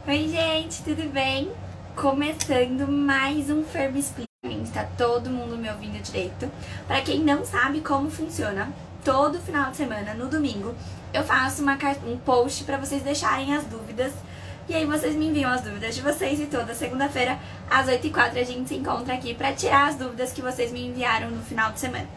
Oi gente, tudo bem? Começando mais um Ferb Explica. Tá todo mundo me ouvindo direito? Pra quem não sabe como funciona, todo final de semana, no domingo, eu faço um post pra vocês deixarem as dúvidas. E aí vocês me enviam as dúvidas de vocês e toda segunda-feira, às 8h04, a gente se encontra aqui pra tirar as dúvidas que vocês me enviaram no final de semana.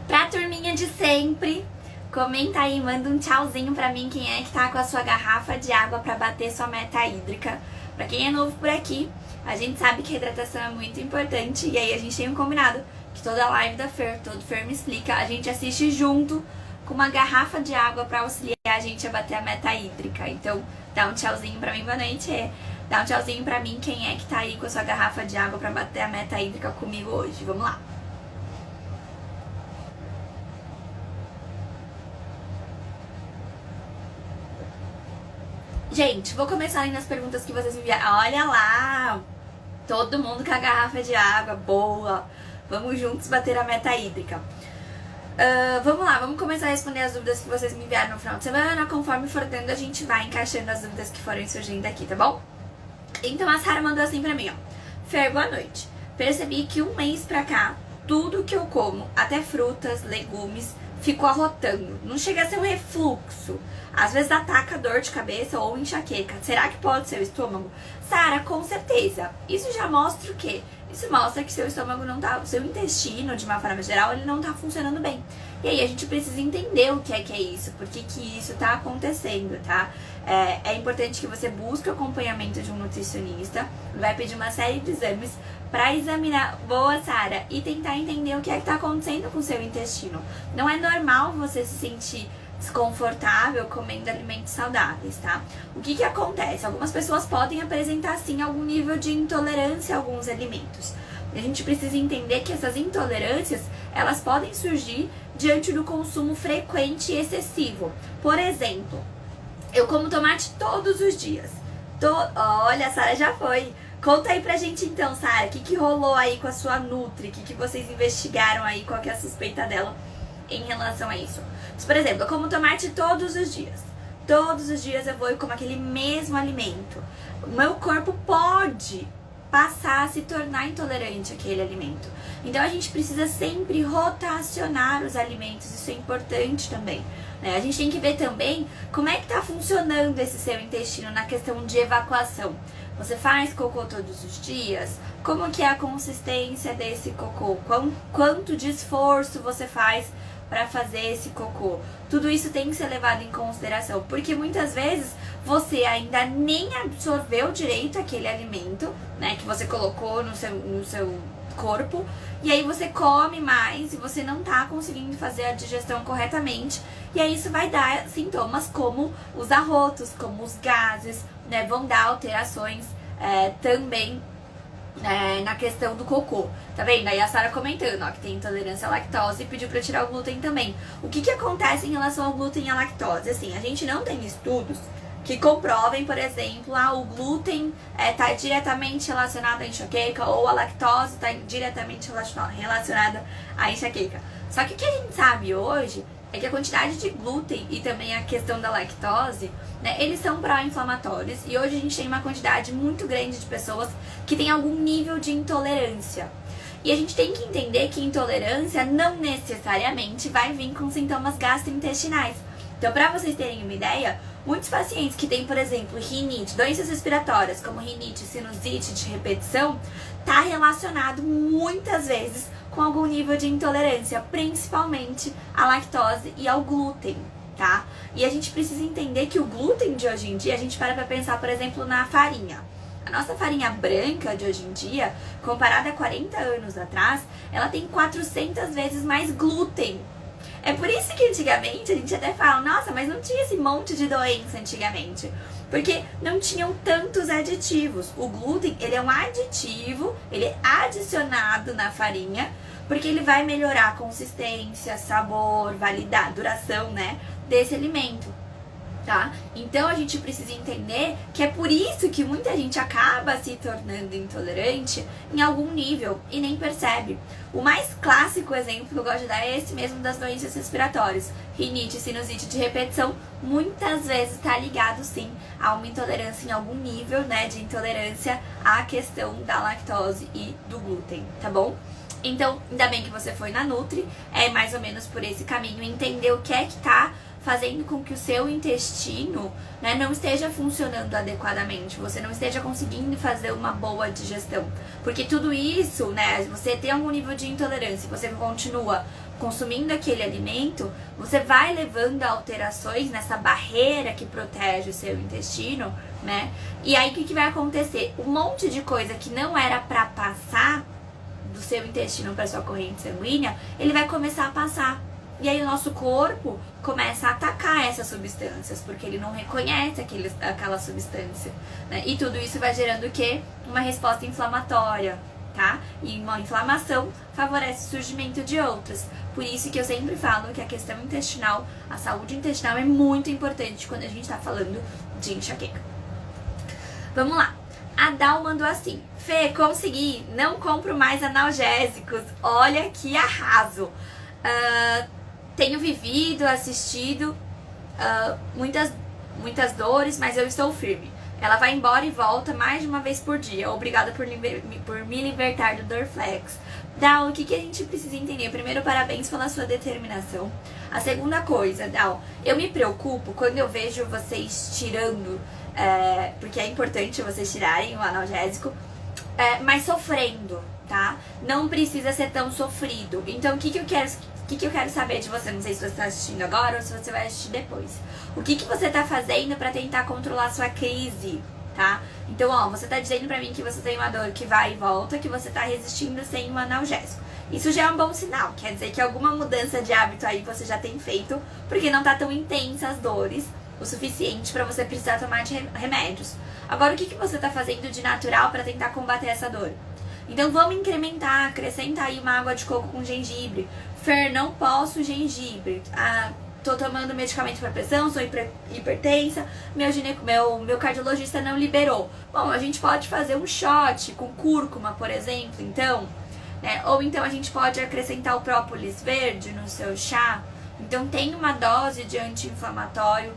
Pra turminha de sempre, comenta aí, manda um tchauzinho pra mim quem é que tá com a sua garrafa de água pra bater sua meta hídrica. Pra quem é novo por aqui, a gente sabe que a hidratação é muito importante e aí a gente tem um combinado que toda live da Fer, todo Fer me explica, a gente assiste junto com uma garrafa de água pra auxiliar a gente a bater a meta hídrica. Então, dá um tchauzinho pra mim, boa noite. Dá um tchauzinho pra mim quem é que tá aí com a sua garrafa de água pra bater a meta hídrica comigo hoje. Vamos lá. Gente, vou começar aí nas perguntas que vocês me enviaram. Olha lá! Todo mundo com a garrafa de água, boa! Vamos juntos bater a meta hídrica. Vamos lá, vamos começar a responder as dúvidas que vocês me enviaram no final de semana. Conforme for dando, a gente vai encaixando as dúvidas que forem surgindo aqui, tá bom? Então a Sara mandou assim pra mim, ó. Fer, boa noite. Percebi que um mês pra cá, tudo que eu como, até frutas, legumes, ficou arrotando. Não chega a ser um refluxo. Às vezes ataca dor de cabeça ou enxaqueca. Será que pode ser o estômago? Sara, com certeza. Isso já mostra o quê? Isso mostra que seu estômago não tá, seu intestino, de uma forma geral, ele não tá funcionando bem. E aí a gente precisa entender o que é isso, por que isso tá acontecendo, tá? É importante que você busque o acompanhamento de um nutricionista. Ele vai pedir uma série de exames pra examinar, boa Sara, e tentar entender o que é que tá acontecendo com o seu intestino. Não é normal você se sentir desconfortável comendo alimentos saudáveis, tá? O que acontece? Algumas pessoas podem apresentar, sim, algum nível de intolerância a alguns alimentos. A gente precisa entender que essas intolerâncias, elas podem surgir diante do consumo frequente e excessivo. Por exemplo, eu como tomate todos os dias. Olha, a Sara já foi. Conta aí pra gente então, Sara, o que rolou aí com a sua Nutri? O que vocês investigaram aí? Qual que é a suspeita dela em relação a isso? Mas, por exemplo, eu como tomate todos os dias. Todos os dias eu vou e como aquele mesmo alimento. O meu corpo pode passar a se tornar intolerante àquele alimento. Então a gente precisa sempre rotacionar os alimentos, isso é importante também. A gente tem que ver também como é que tá funcionando esse seu intestino na questão de evacuação. Você faz cocô todos os dias? Como que é a consistência desse cocô? Quanto de esforço você faz para fazer esse cocô? Tudo isso tem que ser levado em consideração, porque muitas vezes você ainda nem absorveu direito aquele alimento, né, que você colocou no seu corpo, e aí você come mais e você não tá conseguindo fazer a digestão corretamente, e aí isso vai dar sintomas como os arrotos, como os gases, né, vão dar alterações também na questão do cocô. Tá vendo? Aí a Sara comentando, ó, que tem intolerância à lactose e pediu pra tirar o glúten também. O que acontece em relação ao glúten e à lactose? Assim, a gente não tem estudos que comprovem, por exemplo, o glúten tá diretamente relacionado à enxaqueca ou a lactose tá diretamente relacionada à enxaqueca. Só que o que a gente sabe hoje é que a quantidade de glúten e também a questão da lactose, né, eles são pró-inflamatórios e hoje a gente tem uma quantidade muito grande de pessoas que tem algum nível de intolerância. E a gente tem que entender que intolerância não necessariamente vai vir com sintomas gastrointestinais. Então, para vocês terem uma ideia, muitos pacientes que têm, por exemplo, rinite, doenças respiratórias como rinite, sinusite de repetição, tá relacionado muitas vezes com algum nível de intolerância, principalmente à lactose e ao glúten, tá? E a gente precisa entender que o glúten de hoje em dia, a gente para pra pensar, por exemplo, na farinha. A nossa farinha branca de hoje em dia, comparada a 40 anos atrás, ela tem 400 vezes mais glúten. É por isso que antigamente a gente até fala, nossa, mas não tinha esse monte de doença antigamente. Porque não tinham tantos aditivos. O glúten, ele é um aditivo, ele é adicionado na farinha, porque ele vai melhorar a consistência, sabor, validade, duração, né, desse alimento. tá? Então a gente precisa entender que é por isso que muita gente acaba se tornando intolerante em algum nível e nem percebe. O mais clássico exemplo que eu gosto de dar é esse mesmo das doenças respiratórias. Rinite, sinusite de repetição, muitas vezes está ligado sim a uma intolerância em algum nível, né, de intolerância à questão da lactose e do glúten, tá bom? Então, ainda bem que você foi na Nutri, é mais ou menos por esse caminho, entender o que é que tá fazendo com que o seu intestino, né, não esteja funcionando adequadamente, você não esteja conseguindo fazer uma boa digestão. Porque tudo isso, né, você tem algum nível de intolerância, você continua consumindo aquele alimento, você vai levando a alterações nessa barreira que protege o seu intestino, né? E aí o que vai acontecer? Um monte de coisa que não era pra passar do seu intestino para sua corrente sanguínea, ele vai começar a passar. E aí o nosso corpo começa a atacar essas substâncias, porque ele não reconhece aquela substância, né? E tudo isso vai gerando o quê? Uma resposta inflamatória, tá? E uma inflamação favorece o surgimento de outras. Por isso que eu sempre falo que a questão intestinal, a saúde intestinal é muito importante quando a gente tá falando de enxaqueca. Vamos lá. A Dal mandou assim: Fê, consegui, não compro mais analgésicos, olha que arraso. Tenho vivido, assistido muitas dores, mas eu estou firme. Ela vai embora e volta mais de uma vez por dia. Obrigada por me libertar do Dorflex. Dal, o que a gente precisa entender? Primeiro, parabéns pela sua determinação. A segunda coisa, Dal, eu me preocupo quando eu vejo vocês tirando, porque é importante vocês tirarem o analgésico, mas sofrendo, tá? Não precisa ser tão sofrido. Então, o que eu quero saber de você? Não sei se você está assistindo agora ou se você vai assistir depois. O que você está fazendo para tentar controlar a sua crise, tá? Então, ó, você tá dizendo pra mim que você tem uma dor que vai e volta, que você tá resistindo sem um analgésico. Isso já é um bom sinal, quer dizer que alguma mudança de hábito aí você já tem feito, porque não tá tão intensa as dores o suficiente pra você precisar tomar de remédios. Agora, o que você tá fazendo de natural pra tentar combater essa dor? Então vamos incrementar, acrescentar aí uma água de coco com gengibre. Fer, não posso gengibre. Tô tomando medicamento para pressão, sou hipertensa, meu cardiologista não liberou. Bom, a gente pode fazer um shot com cúrcuma, por exemplo, então, né? Ou então a gente pode acrescentar o própolis verde no seu chá. Então tem uma dose de anti-inflamatório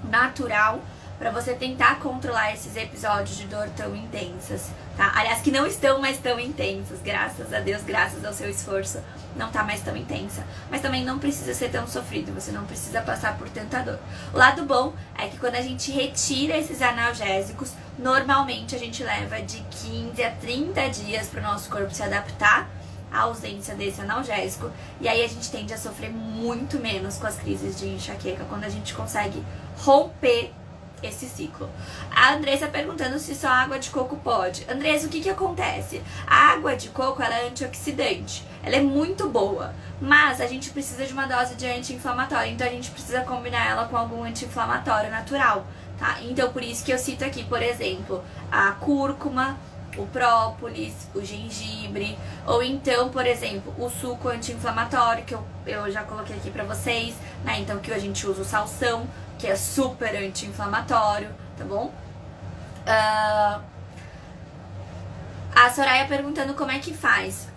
natural para você tentar controlar esses episódios de dor tão intensas, tá? Aliás, que não estão mais tão intensas, graças a Deus, graças ao seu esforço, não tá mais tão intensa. Mas também não precisa ser tão sofrido, você não precisa passar por tanta dor. O lado bom é que quando a gente retira esses analgésicos, normalmente a gente leva de 15 a 30 dias para o nosso corpo se adaptar à ausência desse analgésico. E aí a gente tende a sofrer muito menos com as crises de enxaqueca, quando a gente consegue romper esse ciclo. A Andressa perguntando se só água de coco pode. Andressa, o que acontece? A água de coco, ela é antioxidante, ela é muito boa, mas a gente precisa de uma dose de anti-inflamatório, então a gente precisa combinar ela com algum anti-inflamatório natural, tá? Então por isso que eu cito aqui, por exemplo, a cúrcuma, o própolis, o gengibre, ou então, por exemplo, o suco anti-inflamatório, que eu já coloquei aqui pra vocês, né? Então que a gente usa o salsão, que é super anti-inflamatório, tá bom? A Soraya perguntando como é que faz.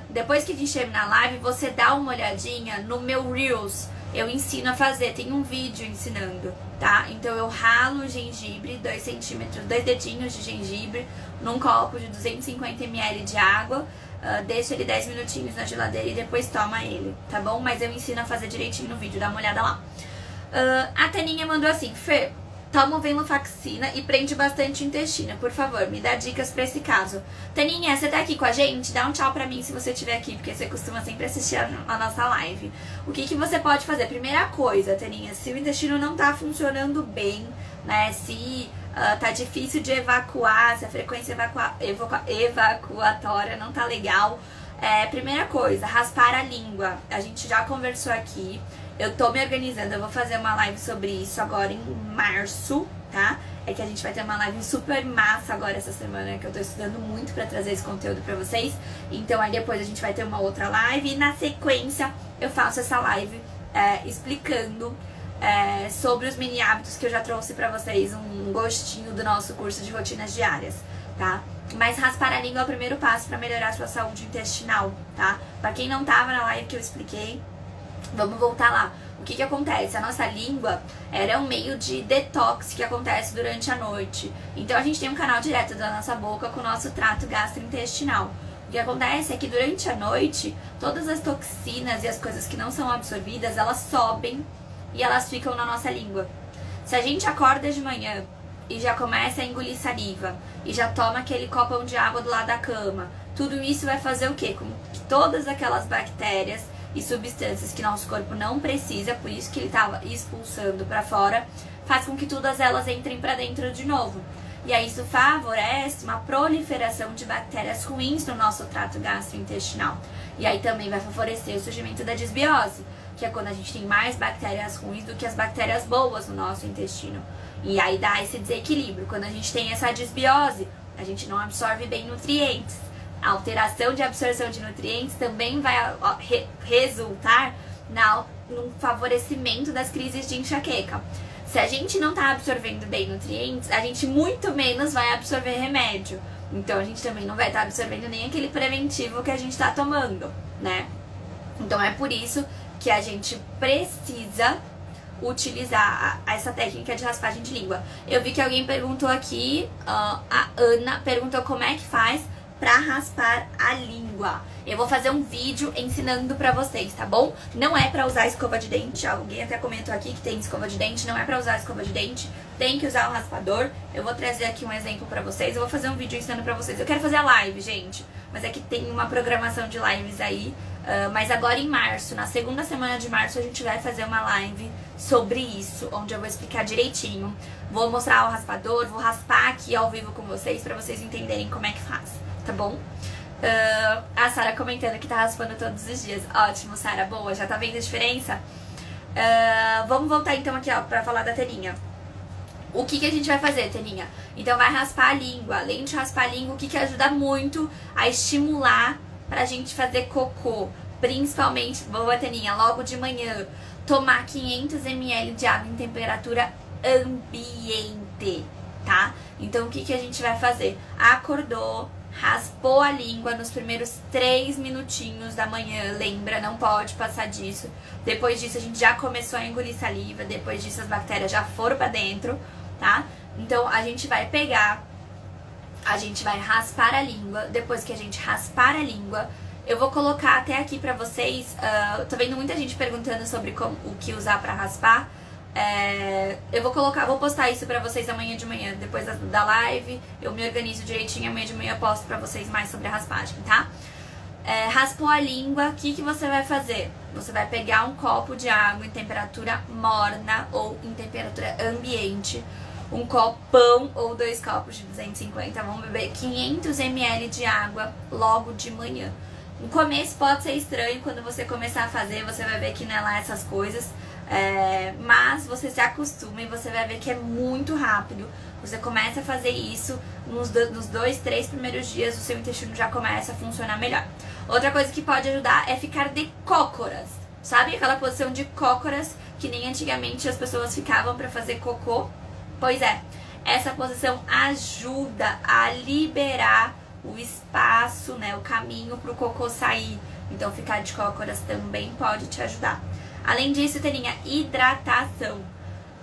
Depois que a gente terminar a live, você dá uma olhadinha no meu Reels. Eu ensino a fazer, tem um vídeo ensinando, tá? Então eu ralo o gengibre, 2 centímetros, 2 dedinhos de gengibre, num copo de 250 ml de água, deixa ele 10 minutinhos na geladeira e depois toma ele, tá bom? Mas eu ensino a fazer direitinho no vídeo, dá uma olhada lá. A Taninha mandou assim: Fê, toma venlafaxina e prende bastante o intestino, por favor, me dá dicas pra esse caso. Taninha, você tá aqui com a gente? Dá um tchau pra mim se você estiver aqui, porque você costuma sempre assistir a nossa live. O que você pode fazer? Primeira coisa, Taninha, se o intestino não tá funcionando bem, né, se tá difícil de evacuar, se a frequência evacuatória não tá legal, primeira coisa, raspar a língua. A gente já conversou aqui. Eu tô me organizando, eu vou fazer uma live sobre isso agora em março, tá? É que a gente vai ter uma live super massa agora essa semana, que eu tô estudando muito pra trazer esse conteúdo pra vocês. Então aí depois a gente vai ter uma outra live e na sequência eu faço essa live explicando sobre os mini hábitos que eu já trouxe pra vocês, um gostinho do nosso curso de rotinas diárias, tá? Mas raspar a língua é o primeiro passo pra melhorar a sua saúde intestinal, tá? Pra quem não tava na live que eu expliquei, vamos voltar lá. O que acontece? A nossa língua era um meio de detox que acontece durante a noite. Então a gente tem um canal direto da nossa boca com o nosso trato gastrointestinal. O que acontece é que durante a noite, todas as toxinas e as coisas que não são absorvidas, elas sobem e elas ficam na nossa língua. Se a gente acorda de manhã e já começa a engolir saliva e já toma aquele copão de água do lado da cama, tudo isso vai fazer o quê? Com que todas aquelas bactérias e substâncias que nosso corpo não precisa, por isso que ele estava expulsando para fora, faz com que todas elas entrem para dentro de novo. E aí isso favorece uma proliferação de bactérias ruins no nosso trato gastrointestinal. E aí também vai favorecer o surgimento da disbiose, que é quando a gente tem mais bactérias ruins do que as bactérias boas no nosso intestino. E aí dá esse desequilíbrio. Quando a gente tem essa disbiose, a gente não absorve bem nutrientes. A alteração de absorção de nutrientes também vai resultar no favorecimento das crises de enxaqueca. Se a gente não está absorvendo bem nutrientes, a gente muito menos vai absorver remédio. Então a gente também não vai estar absorvendo nem aquele preventivo que a gente está tomando, né? Então é por isso que a gente precisa utilizar essa técnica de raspagem de língua. Eu vi que alguém perguntou aqui, a Ana perguntou como é que faz pra raspar a língua. Eu vou fazer um vídeo ensinando pra vocês, tá bom? Não é pra usar escova de dente. Alguém até comentou aqui que tem escova de dente. Não é pra usar escova de dente. Tem que usar o raspador. Eu vou trazer aqui um exemplo pra vocês. Eu vou fazer um vídeo ensinando pra vocês. Eu quero fazer a live, gente. Mas é que tem uma programação de lives aí. Mas agora em março, na segunda semana de março, a gente vai fazer uma live sobre isso, onde eu vou explicar direitinho. Vou mostrar o raspador, vou raspar aqui ao vivo com vocês pra vocês entenderem como é que faz, tá bom? A Sara comentando que tá raspando todos os dias. Ótimo, Sara, boa, já tá vendo a diferença? Vamos voltar então aqui, ó, pra falar da Teninha. O que a gente vai fazer, Teninha? Então vai raspar a língua. Além de raspar a língua, o que ajuda muito a estimular pra gente fazer cocô? Principalmente, boa, Teninha, logo de manhã, tomar 500 ml de água em temperatura ambiente, tá? Então o que a gente vai fazer? Acordou, raspou a língua nos primeiros 3 minutinhos da manhã, lembra, não pode passar disso. Depois disso a gente já começou a engolir saliva, depois disso as bactérias já foram pra dentro, tá? Então a gente vai pegar, a gente vai raspar a língua. Depois que a gente raspar a língua, eu vou colocar até aqui pra vocês, tô vendo muita gente perguntando sobre o que usar pra raspar. Eu vou postar isso pra vocês amanhã de manhã, depois da live. Eu me organizo direitinho, amanhã de manhã eu posto pra vocês mais sobre a raspagem, tá? Raspou a língua, o que você vai fazer? Você vai pegar um copo de água em temperatura morna ou em temperatura ambiente, um copão ou 2 copos de 250, vamos beber 500 ml de água logo de manhã. No começo pode ser estranho, quando você começar a fazer, você vai ver que não é lá essas coisas. Mas você se acostuma e você vai ver que é muito rápido. Você começa a fazer isso, nos 2, 3 primeiros dias o seu intestino já começa a funcionar melhor. Outra coisa que pode ajudar é ficar de cócoras. Sabe aquela posição de cócoras que nem antigamente as pessoas ficavam para fazer cocô? Pois é, essa posição ajuda a liberar o espaço, né, o caminho para o cocô sair. Então ficar de cócoras também pode te ajudar. Além disso, Teninha, hidratação,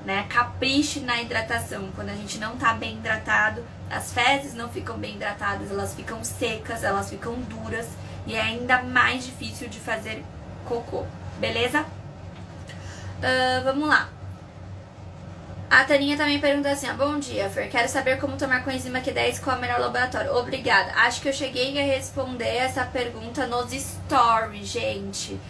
né? Capriche na hidratação. Quando a gente não tá bem hidratado, as fezes não ficam bem hidratadas, elas ficam secas, elas ficam duras e é ainda mais difícil de fazer cocô, beleza? Vamos lá. A Taninha também pergunta assim, ó, bom dia, Fer, quero saber como tomar coenzima Q10 com a melhor laboratório. Obrigada. Acho que eu cheguei a responder essa pergunta nos stories, gente.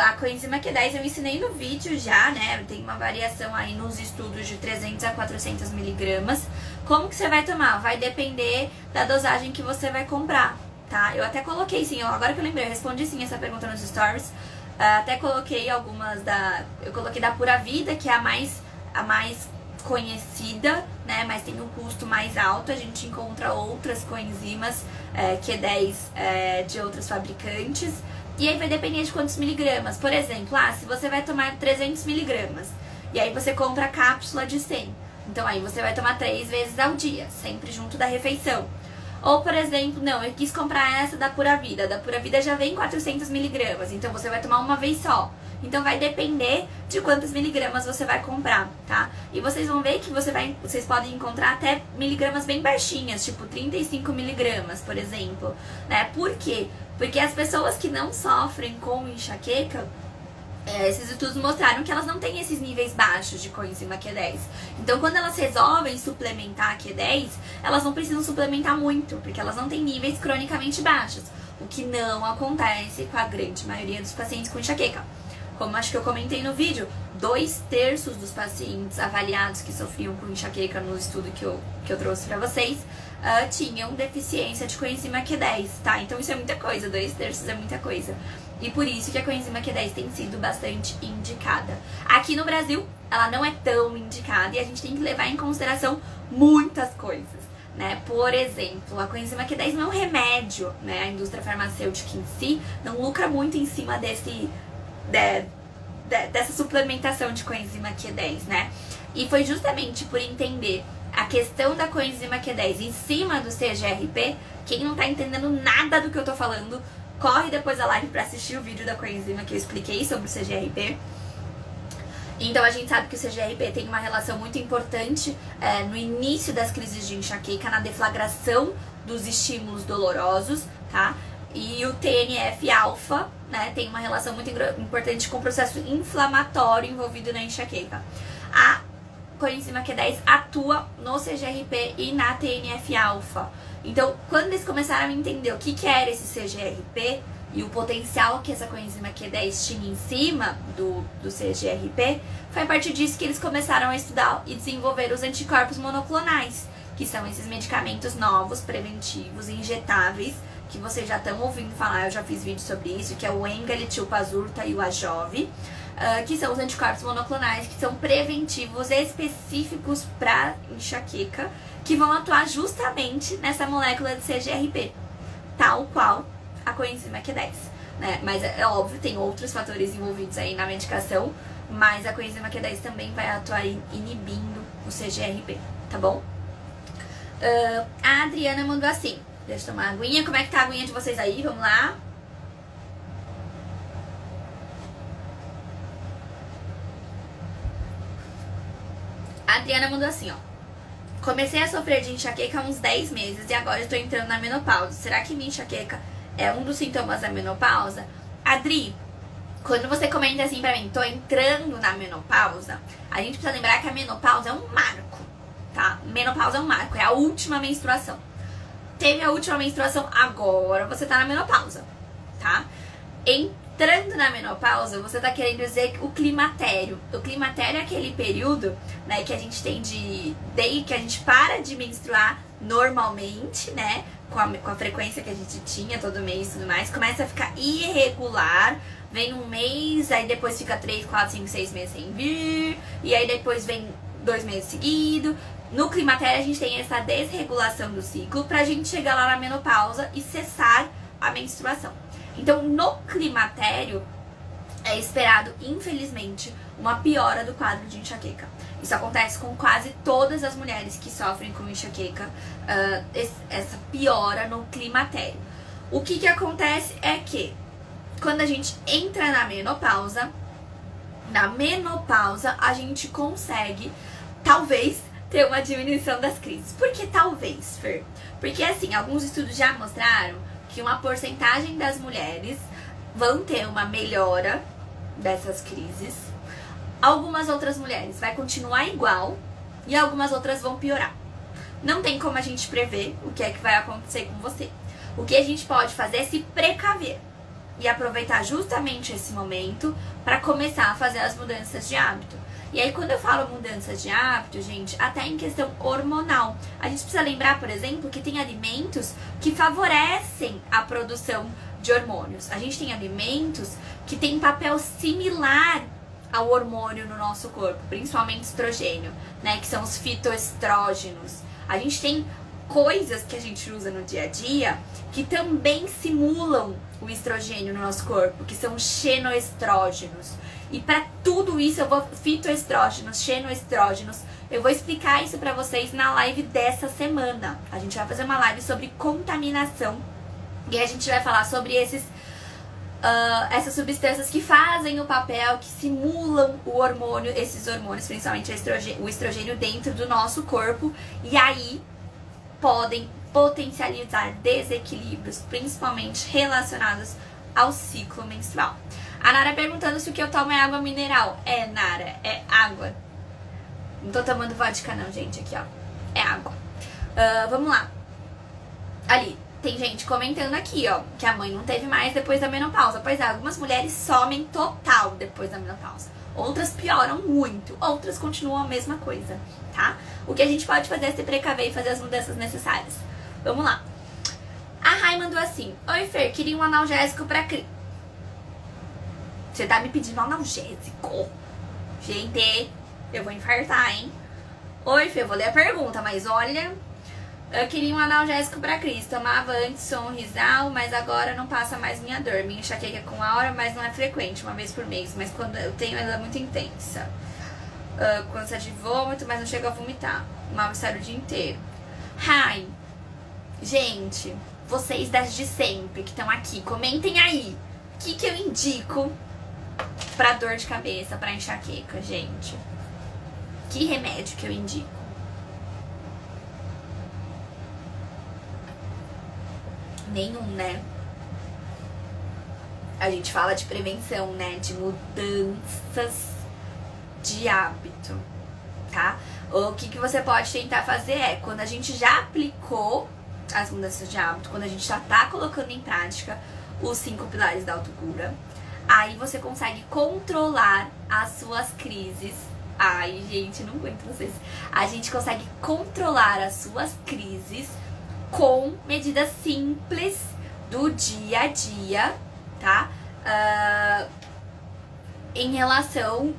A coenzima Q10 eu ensinei no vídeo já, né? Tem uma variação aí nos estudos de 300 a 400 miligramas. Como que você vai tomar? Vai depender da dosagem que você vai comprar, tá? Eu até coloquei sim, agora que eu lembrei, eu respondi sim essa pergunta nos stories. Até coloquei algumas eu coloquei da Pura Vida, que é a mais conhecida, né, mas tem um custo mais alto. A gente encontra outras coenzimas Q10 de outros fabricantes, e aí vai depender de quantos miligramas. Por exemplo, se você vai tomar 300 miligramas E aí você compra a cápsula de 100. Então aí você vai tomar 3 vezes ao dia, sempre junto da refeição. Ou, por exemplo, não, eu quis comprar essa da Pura Vida. Da Pura Vida já vem 400 miligramas, então você vai tomar uma vez só. Então vai depender de quantos miligramas você vai comprar, tá? E vocês vão ver que vocês podem encontrar até miligramas bem baixinhas, tipo 35 miligramas, por exemplo, né? Por quê? Porque as pessoas que não sofrem com enxaqueca, esses estudos mostraram que elas não têm esses níveis baixos de coenzima Q10. Então, quando elas resolvem suplementar Q10, elas não precisam suplementar muito, porque elas não têm níveis cronicamente baixos, o que não acontece com a grande maioria dos pacientes com enxaqueca. Como acho que eu comentei no vídeo, 2/3 dos pacientes avaliados que sofriam com enxaqueca no estudo que eu trouxe pra vocês tinham deficiência de coenzima Q10, tá? Então isso é muita coisa, 2/3 é muita coisa. E por isso que a coenzima Q10 tem sido bastante indicada. Aqui no Brasil, ela não é tão indicada e a gente tem que levar em consideração muitas coisas, né? Por exemplo, a coenzima Q10 não é um remédio, né? A indústria farmacêutica em si não lucra muito em cima dessa suplementação de coenzima Q10, né? E foi justamente por entender a questão da coenzima Q10 em cima do CGRP, quem não tá entendendo nada do que eu tô falando, corre depois da live pra assistir o vídeo da coenzima que eu expliquei sobre o CGRP. Então a gente sabe que o CGRP tem uma relação muito importante no início das crises de enxaqueca, na deflagração dos estímulos dolorosos, tá? E o TNF-alfa, né, tem uma relação muito importante com o processo inflamatório envolvido na enxaqueca. A coenzima Q10 atua no CGRP e na TNF-alfa. Então, quando eles começaram a entender o que era esse CGRP e o potencial que essa coenzima Q10 tinha em cima do CGRP, foi a partir disso que eles começaram a estudar e desenvolver os anticorpos monoclonais, que são esses medicamentos novos, preventivos, injetáveis, que vocês já estão ouvindo falar, eu já fiz vídeo sobre isso, que é o Engalipazurta e o Ajove, que são os anticorpos monoclonais, que são preventivos específicos para enxaqueca, que vão atuar justamente nessa molécula de CGRP, tal qual a coenzima Q10, né? Mas é óbvio, tem outros fatores envolvidos aí na medicação, mas a coenzima Q10 também vai atuar inibindo o CGRP, tá bom? A Adriana mandou assim, deixa eu tomar uma aguinha. Como é que tá a aguinha de vocês aí? Vamos lá. A Adriana mandou assim, ó. Comecei a sofrer de enxaqueca há uns 10 meses e agora estou entrando na menopausa. Será que minha enxaqueca é um dos sintomas da menopausa? Adri, quando você comenta assim pra mim, tô entrando na menopausa, a gente precisa lembrar que a menopausa é um marco, tá? Menopausa é um marco, é a última menstruação. Teve a última menstruação, agora você tá na menopausa, tá? Entrando na menopausa, você tá querendo dizer o climatério. O climatério é aquele período, né, que a gente tem desde que a gente para de menstruar normalmente, né, com a frequência que a gente tinha todo mês e tudo mais, começa a ficar irregular, vem um mês, aí depois fica 3, 4, 5, 6 meses sem vir, e aí depois vem 2 meses seguidos. No climatério a gente tem essa desregulação do ciclo pra gente chegar lá na menopausa e cessar a menstruação. Então, no climatério é esperado, infelizmente, uma piora do quadro de enxaqueca. Isso acontece com quase todas as mulheres que sofrem com enxaqueca, essa piora no climatério. O que acontece é que quando a gente entra na menopausa a gente consegue, talvez, ter uma diminuição das crises. Por que talvez, Fer? Porque assim, alguns estudos já mostraram que uma porcentagem das mulheres vão ter uma melhora dessas crises. Algumas outras mulheres vai continuar igual e algumas outras vão piorar. Não tem como a gente prever o que é que vai acontecer com você. O que a gente pode fazer é se precaver e aproveitar justamente esse momento para começar a fazer as mudanças de hábito. E aí, quando eu falo mudanças de hábito, gente, até em questão hormonal, a gente precisa lembrar, por exemplo, que tem alimentos que favorecem a produção de hormônios. A gente tem alimentos que têm papel similar ao hormônio no nosso corpo, principalmente estrogênio, né, que são os fitoestrógenos. A gente tem coisas que a gente usa no dia a dia que também simulam o estrogênio no nosso corpo, que são xenoestrógenos. E pra tudo isso eu vou fitoestrógenos, xenoestrógenos, eu vou explicar isso pra vocês na live dessa semana. A gente vai fazer uma live sobre contaminação e a gente vai falar sobre essas substâncias que fazem o papel, que simulam o hormônio, esses hormônios, principalmente o estrogênio dentro do nosso corpo, e aí podem potencializar desequilíbrios, principalmente relacionados ao ciclo menstrual. A Nara perguntando se o que eu tomo é água mineral. É, Nara, é água. Não tô tomando vodka não, gente, aqui ó, é água. Vamos lá. Ali, tem gente comentando aqui, ó, que a mãe não teve mais depois da menopausa. Pois é, algumas mulheres somem total depois da menopausa. Outras pioram muito, outras continuam a mesma coisa, tá? O que a gente pode fazer é se precaver e fazer as mudanças necessárias. Vamos lá. A Rai mandou assim: oi, Fer, queria um analgésico pra Cris. Você tá me pedindo analgésico? Gente, eu vou infartar, hein? Oi, Fer, eu vou ler a pergunta, mas olha... Eu queria um analgésico pra Cris. Tomava antes Sonrisal, mas agora não passa mais minha dor. Minha enxaqueca com aura, mas não é frequente, uma vez por mês. Mas quando eu tenho, ela é muito intensa. Cansa de vômito, mas não chega a vomitar. Mal-estar o dia inteiro. Ai, gente, vocês das de sempre que estão aqui, comentem aí. O que eu indico pra dor de cabeça, pra enxaqueca, gente? Que remédio que eu indico? Nenhum, né? A gente fala de prevenção, né? De mudanças de hábito, tá? O que você pode tentar fazer é, quando a gente já aplicou as mudanças de hábito, quando a gente já tá colocando em prática os 5 pilares da autocura, aí você consegue controlar as suas crises. Ai, gente, não aguento vocês. A gente consegue controlar as suas crises com medidas simples do dia a dia, tá? Em relação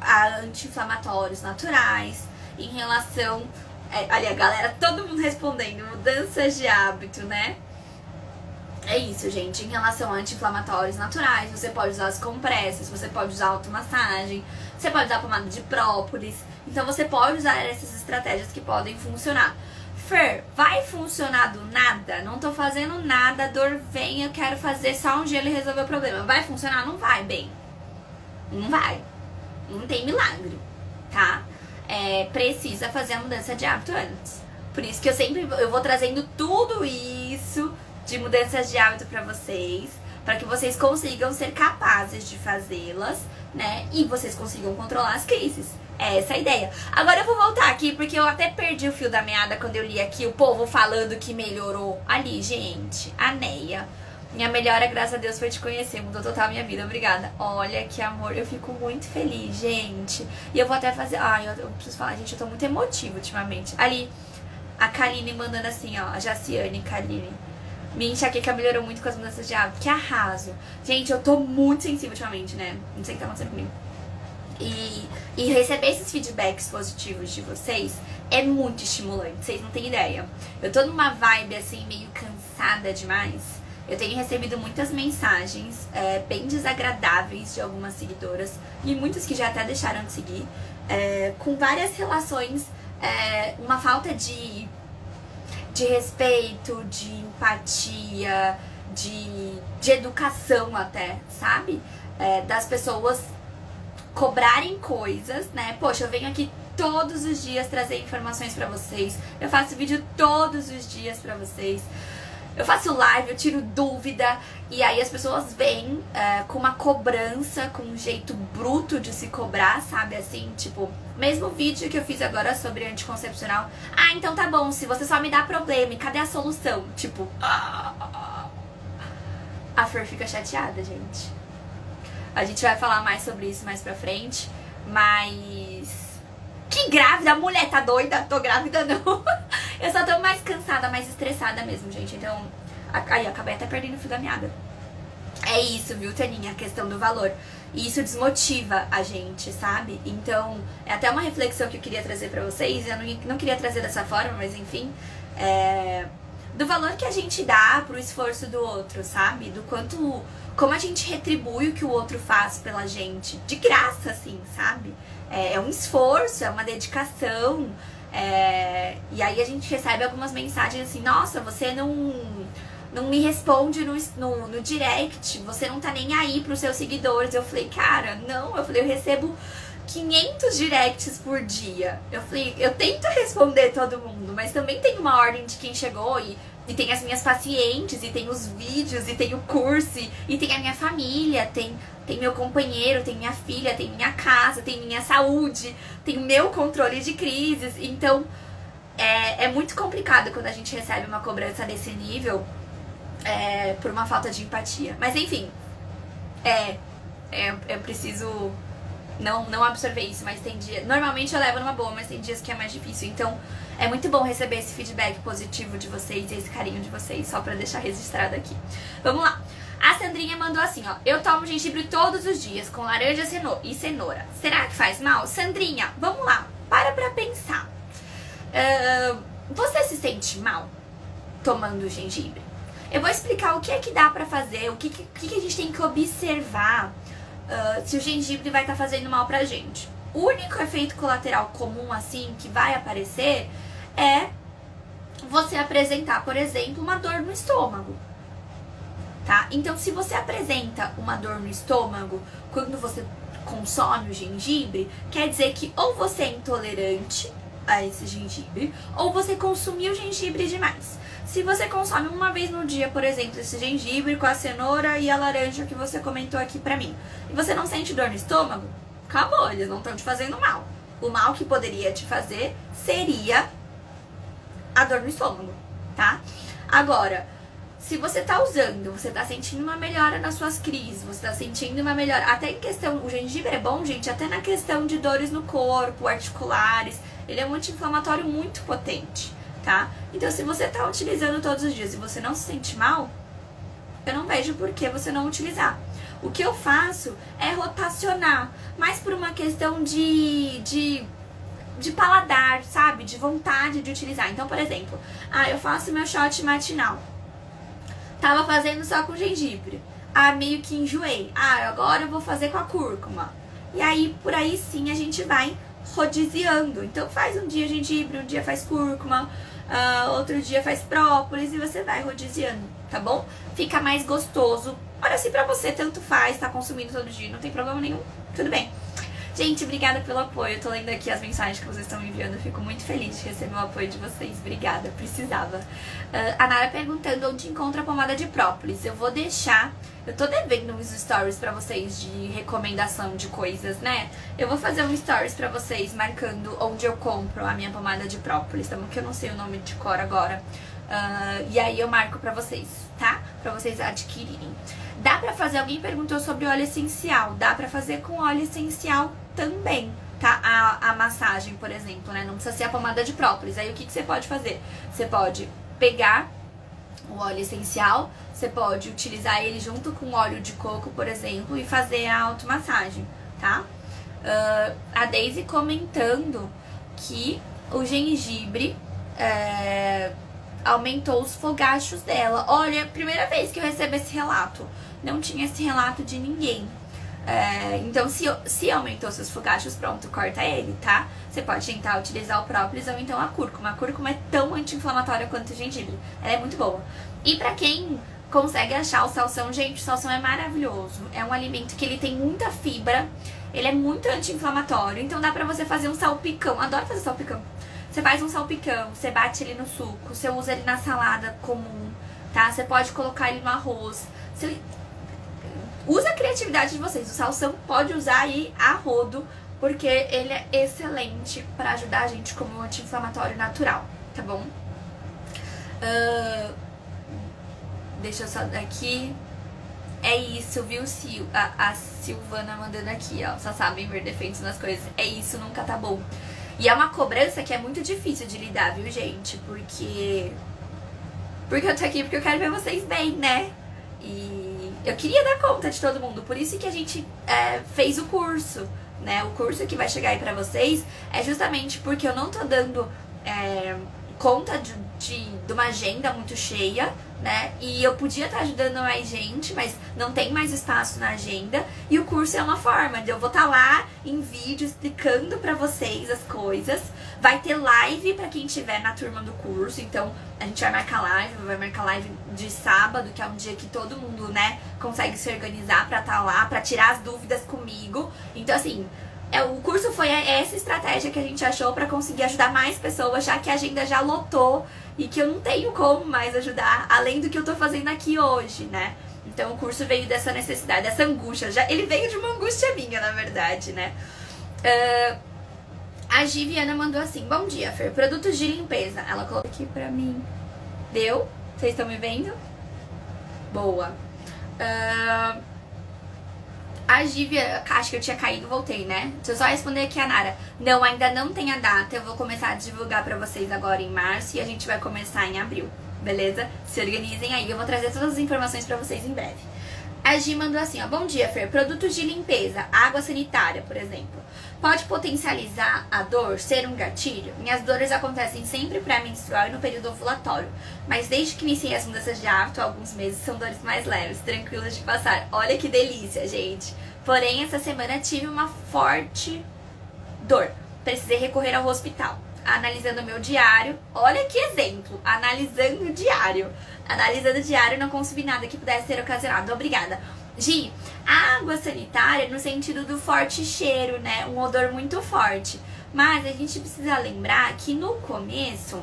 a anti-inflamatórios naturais, em relação... ali a galera, todo mundo respondendo, mudanças de hábito, né? É isso, gente. Em relação a anti-inflamatórios naturais, você pode usar as compressas, você pode usar automassagem, você pode usar pomada de própolis. Então você pode usar essas estratégias que podem funcionar. Fer, vai funcionar do nada? Não tô fazendo nada, a dor vem, eu quero fazer só um gelo e resolver o problema. Vai funcionar? Não vai, bem. Não vai. Não tem milagre, tá? Precisa fazer a mudança de hábito antes. Por isso que eu vou trazendo tudo isso de mudanças de hábito pra vocês, para que vocês consigam ser capazes de fazê-las, né? E vocês consigam controlar as crises. É essa a ideia. Agora eu vou voltar aqui, porque eu até perdi o fio da meada quando eu li aqui o povo falando que melhorou. Ali, gente, a Neia. Minha melhora, graças a Deus, foi te conhecer. Mudou total a minha vida, obrigada. Olha que amor, eu fico muito feliz, gente. E eu vou até fazer... Ai, eu preciso falar, gente, eu tô muito emotiva ultimamente. Ali, a Kaline mandando assim, ó, a Jaciane, Kaline. Minha enxaqueca melhorou muito com as mudanças de hábito. Que arraso. Gente, eu tô muito sensível ultimamente, né? Não sei o que tá acontecendo comigo. E receber esses feedbacks positivos de vocês é muito estimulante, vocês não têm ideia. Eu tô numa vibe assim, meio cansada demais. Eu tenho recebido muitas mensagens bem desagradáveis de algumas seguidoras, e muitas que já até deixaram de seguir, com várias relações, uma falta de respeito, de empatia, de educação até, sabe? Das pessoas cobrarem coisas, né? Poxa, eu venho aqui todos os dias trazer informações pra vocês. Eu faço vídeo todos os dias pra vocês. Eu faço live, eu tiro dúvida. E aí as pessoas vêm com uma cobrança, com um jeito bruto de se cobrar, sabe? Assim, tipo, mesmo vídeo que eu fiz agora sobre anticoncepcional. Ah, então tá bom, se você só me dá problema, e cadê a solução? Tipo, a Fer fica chateada, gente. A gente vai falar mais sobre isso mais pra frente, mas... Que grávida, a mulher tá doida? Tô grávida não. Eu só tô mais cansada, mais estressada mesmo, gente. Então, aí, acabei até perdendo o fio da meada. É isso, viu, Taninha? A questão do valor. E isso desmotiva a gente, sabe? Então, é até uma reflexão que eu queria trazer pra vocês. Eu não queria trazer dessa forma, mas enfim. do valor que a gente dá pro esforço do outro, sabe? Do quanto, como a gente retribui o que o outro faz pela gente, de graça, assim, sabe? É um esforço, é uma dedicação, e aí a gente recebe algumas mensagens assim, nossa, você não me responde no direct, você não tá nem aí pros seus seguidores. Eu falei, cara, não, eu recebo 500 directs por dia. Eu falei, eu tento responder todo mundo, mas também tem uma ordem de quem chegou e tem as minhas pacientes, e tem os vídeos, e tem o curso, e tem a minha família, tem meu companheiro, tem minha filha, tem minha casa, tem minha saúde, tem o meu controle de crises. Então, é muito complicado quando a gente recebe uma cobrança desse nível, por uma falta de empatia. Mas enfim, eu preciso não absorver isso, mas tem dias... Normalmente eu levo numa boa, mas tem dias que é mais difícil. Então, é muito bom receber esse feedback positivo de vocês e esse carinho de vocês, só pra deixar registrado aqui. Vamos lá. A Sandrinha mandou assim, ó. Eu tomo gengibre todos os dias, com laranja e cenoura. Será que faz mal? Sandrinha, vamos lá. Para pra pensar. Você se sente mal tomando gengibre? Eu vou explicar o que é que dá pra fazer, o que a gente tem que observar se o gengibre vai estar fazendo mal pra gente. O único efeito colateral comum, assim, que vai aparecer é você apresentar, por exemplo, uma dor no estômago, tá? Então, se você apresenta uma dor no estômago quando você consome o gengibre, quer dizer que ou você é intolerante a esse gengibre, ou você consumiu gengibre demais. Se você consome uma vez no dia, por exemplo, esse gengibre com a cenoura e a laranja que você comentou aqui pra mim, e você não sente dor no estômago, acabou, eles não estão te fazendo mal. O mal que poderia te fazer seria a dor no estômago, tá? Agora, se você tá usando, você tá sentindo uma melhora nas suas crises, você tá sentindo uma melhora, até em questão, o gengibre é bom, gente, até na questão de dores no corpo, articulares, ele é um anti-inflamatório muito potente, tá? Então, se você tá utilizando todos os dias e você não se sente mal, eu não vejo por que você não utilizar. O que eu faço é rotacionar, mas por uma questão de paladar, sabe? De vontade de utilizar. Então, por exemplo, eu faço meu shot matinal. Tava fazendo só com gengibre. Meio que enjoei. Agora eu vou fazer com a cúrcuma. E aí, por aí sim, a gente vai rodiziando. Então, faz um dia gengibre, um dia faz cúrcuma, outro dia faz própolis e você vai rodiziando, tá bom? Fica mais gostoso. Olha, se pra você tanto faz, tá consumindo todo dia, não tem problema nenhum, tudo bem. Gente, obrigada pelo apoio. Eu tô lendo aqui as mensagens que vocês estão me enviando. Eu fico muito feliz de receber o apoio de vocês. Obrigada, precisava. A Nara perguntando onde encontra a pomada de própolis. Eu vou deixar... Eu tô devendo uns stories pra vocês de recomendação de coisas, né? Eu vou fazer um stories pra vocês marcando onde eu compro a minha pomada de própolis, tá bom? Que eu não sei o nome de cor agora. E aí eu marco pra vocês, tá? Pra vocês adquirirem. Dá pra fazer, alguém perguntou sobre óleo essencial. Dá pra fazer com óleo essencial também, tá? A massagem, por exemplo, né? Não precisa ser a pomada de própolis. Aí o que você pode fazer? Você pode pegar o óleo essencial, você pode utilizar ele junto com óleo de coco, por exemplo, e fazer a automassagem, tá? A Daisy comentando que o gengibre aumentou os fogachos dela. Olha, primeira vez que eu recebo esse relato. Não tinha esse relato de ninguém. Então, se aumentou seus fogachos, pronto, corta ele, tá? Você pode tentar utilizar o própolis ou então a cúrcuma. A cúrcuma é tão anti-inflamatória quanto o gengibre. Ela é muito boa. E pra quem consegue achar o salsão, gente, o salsão é maravilhoso. É um alimento que ele tem muita fibra, ele é muito anti-inflamatório, então dá pra você fazer um salpicão. Adoro fazer salpicão. Você faz um salpicão, você bate ele no suco, você usa ele na salada comum, tá? Você pode colocar ele no arroz. Você... Usa a criatividade de vocês. O salsão pode usar aí a rodo, porque ele é excelente pra ajudar a gente como um anti-inflamatório natural, tá bom? Deixa eu só daqui. É isso, viu, a Silvana mandando aqui, ó. Só sabem ver defeitos nas coisas. É isso, nunca tá bom. E é uma cobrança que é muito difícil de lidar, viu, gente? Porque eu tô aqui porque eu quero ver vocês bem, né? E eu queria dar conta de todo mundo. Por isso que a gente fez o curso, né? O curso que vai chegar aí pra vocês é justamente porque eu não tô dando conta de uma agenda muito cheia, né? E eu podia estar ajudando mais gente, mas não tem mais espaço na agenda. E o curso é uma forma de eu vou estar lá em vídeo explicando pra vocês as coisas. Vai ter live pra quem estiver na turma do curso. Então a gente vai marcar live de sábado, que é um dia que todo mundo, né, consegue se organizar pra estar lá, pra tirar as dúvidas comigo. Então assim, o curso foi essa estratégia que a gente achou pra conseguir ajudar mais pessoas, já que a agenda já lotou e que eu não tenho como mais ajudar, além do que eu tô fazendo aqui hoje, né? Então o curso veio dessa necessidade, dessa angústia. Ele veio de uma angústia minha, na verdade, né? A Giviana mandou assim: bom dia, Fer, produtos de limpeza. Ela colocou aqui pra mim. Deu? Vocês estão me vendo? Boa. A Gívia, acho que eu tinha caído, voltei, né? Deixa eu só responder aqui a Nara. Não, ainda não tem a data. Eu vou começar a divulgar pra vocês agora em março e a gente vai começar em abril, beleza? Se organizem aí, eu vou trazer todas as informações pra vocês em breve. A Gi mandou assim, ó: bom dia, Fer, produtos de limpeza, água sanitária, por exemplo. Pode potencializar a dor, ser um gatilho? Minhas dores acontecem sempre pré-menstrual e no período ovulatório, mas desde que iniciei as mudanças de hábito há alguns meses são dores mais leves, tranquilas de passar. Olha que delícia, gente. Porém, essa semana tive uma forte dor. Precisei recorrer ao hospital. Analisando o meu diário, olha que exemplo, analisando o diário. Analisando o diário, não consegui nada que pudesse ser ocasionado. Obrigada. Gi, a água sanitária no sentido do forte cheiro, né? Um odor muito forte. Mas a gente precisa lembrar que no começo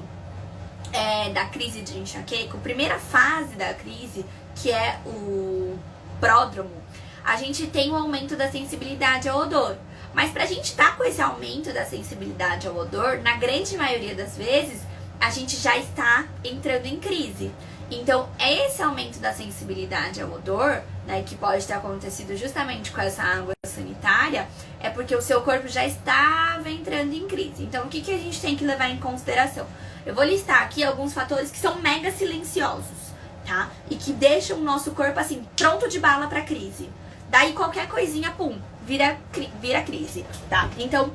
da crise de enxaqueca, a primeira fase da crise, que é o pródromo, a gente tem um aumento da sensibilidade ao odor. Mas pra gente estar com esse aumento da sensibilidade ao odor, na grande maioria das vezes, a gente já está entrando em crise. Então, esse aumento da sensibilidade ao odor, né, que pode ter acontecido justamente com essa água sanitária, é porque o seu corpo já estava entrando em crise. Então, o que a gente tem que levar em consideração? Eu vou listar aqui alguns fatores que são mega silenciosos, tá? E que deixam o nosso corpo, assim, pronto de bala pra crise. Daí, qualquer coisinha, pum, vira crise, tá? Então,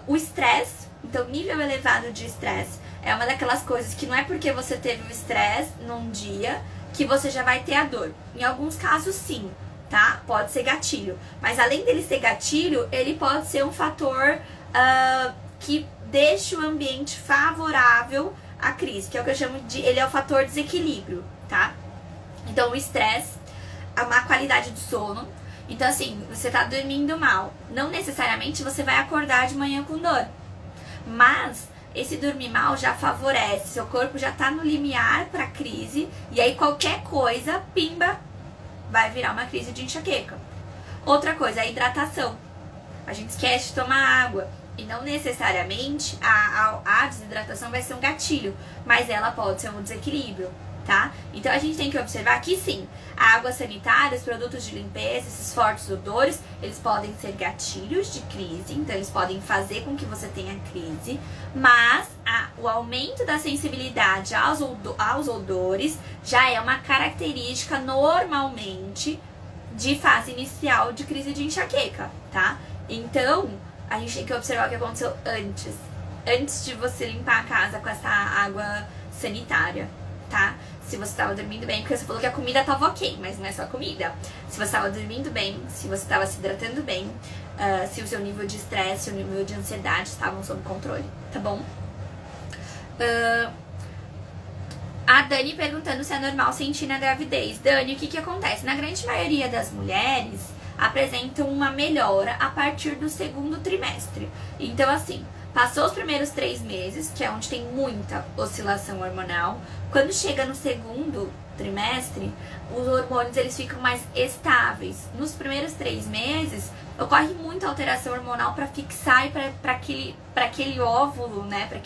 o estresse, então, nível elevado de estresse, é uma daquelas coisas que não é porque você teve o estresse num dia que você já vai ter a dor. Em alguns casos, sim, tá? Pode ser gatilho. Mas além dele ser gatilho, ele pode ser um fator que deixa o ambiente favorável à crise, que é o que eu chamo de... Ele é o fator desequilíbrio, tá? Então, o estresse, a má qualidade do sono. Então, assim, você tá dormindo mal. Não necessariamente você vai acordar de manhã com dor. Mas esse dormir mal já favorece, seu corpo já tá no limiar pra crise, e aí qualquer coisa, pimba, vai virar uma crise de enxaqueca. Outra coisa, a hidratação. A gente esquece de tomar água, e não necessariamente a desidratação vai ser um gatilho, mas ela pode ser um desequilíbrio, tá? Então a gente tem que observar que sim, a água sanitária, os produtos de limpeza, esses fortes odores, eles podem ser gatilhos de crise, então eles podem fazer com que você tenha crise, mas o aumento da sensibilidade aos odores já é uma característica normalmente de fase inicial de crise de enxaqueca, tá? Então, a gente tem que observar o que aconteceu antes de você limpar a casa com essa água sanitária, tá? Se você estava dormindo bem, porque você falou que a comida estava ok, mas não é só comida. Se você estava dormindo bem, se você estava se hidratando bem, se o seu nível de estresse, o nível de ansiedade estavam sob controle, tá bom? A Dani perguntando se é normal sentir na gravidez. Dani, o que acontece? Na grande maioria das mulheres apresentam uma melhora a partir do segundo trimestre. Então, assim, passou os primeiros 3 meses, que é onde tem muita oscilação hormonal. Quando chega no segundo trimestre, os hormônios eles ficam mais estáveis. Nos primeiros 3 meses, ocorre muita alteração hormonal para fixar e para aquele óvulo, né, para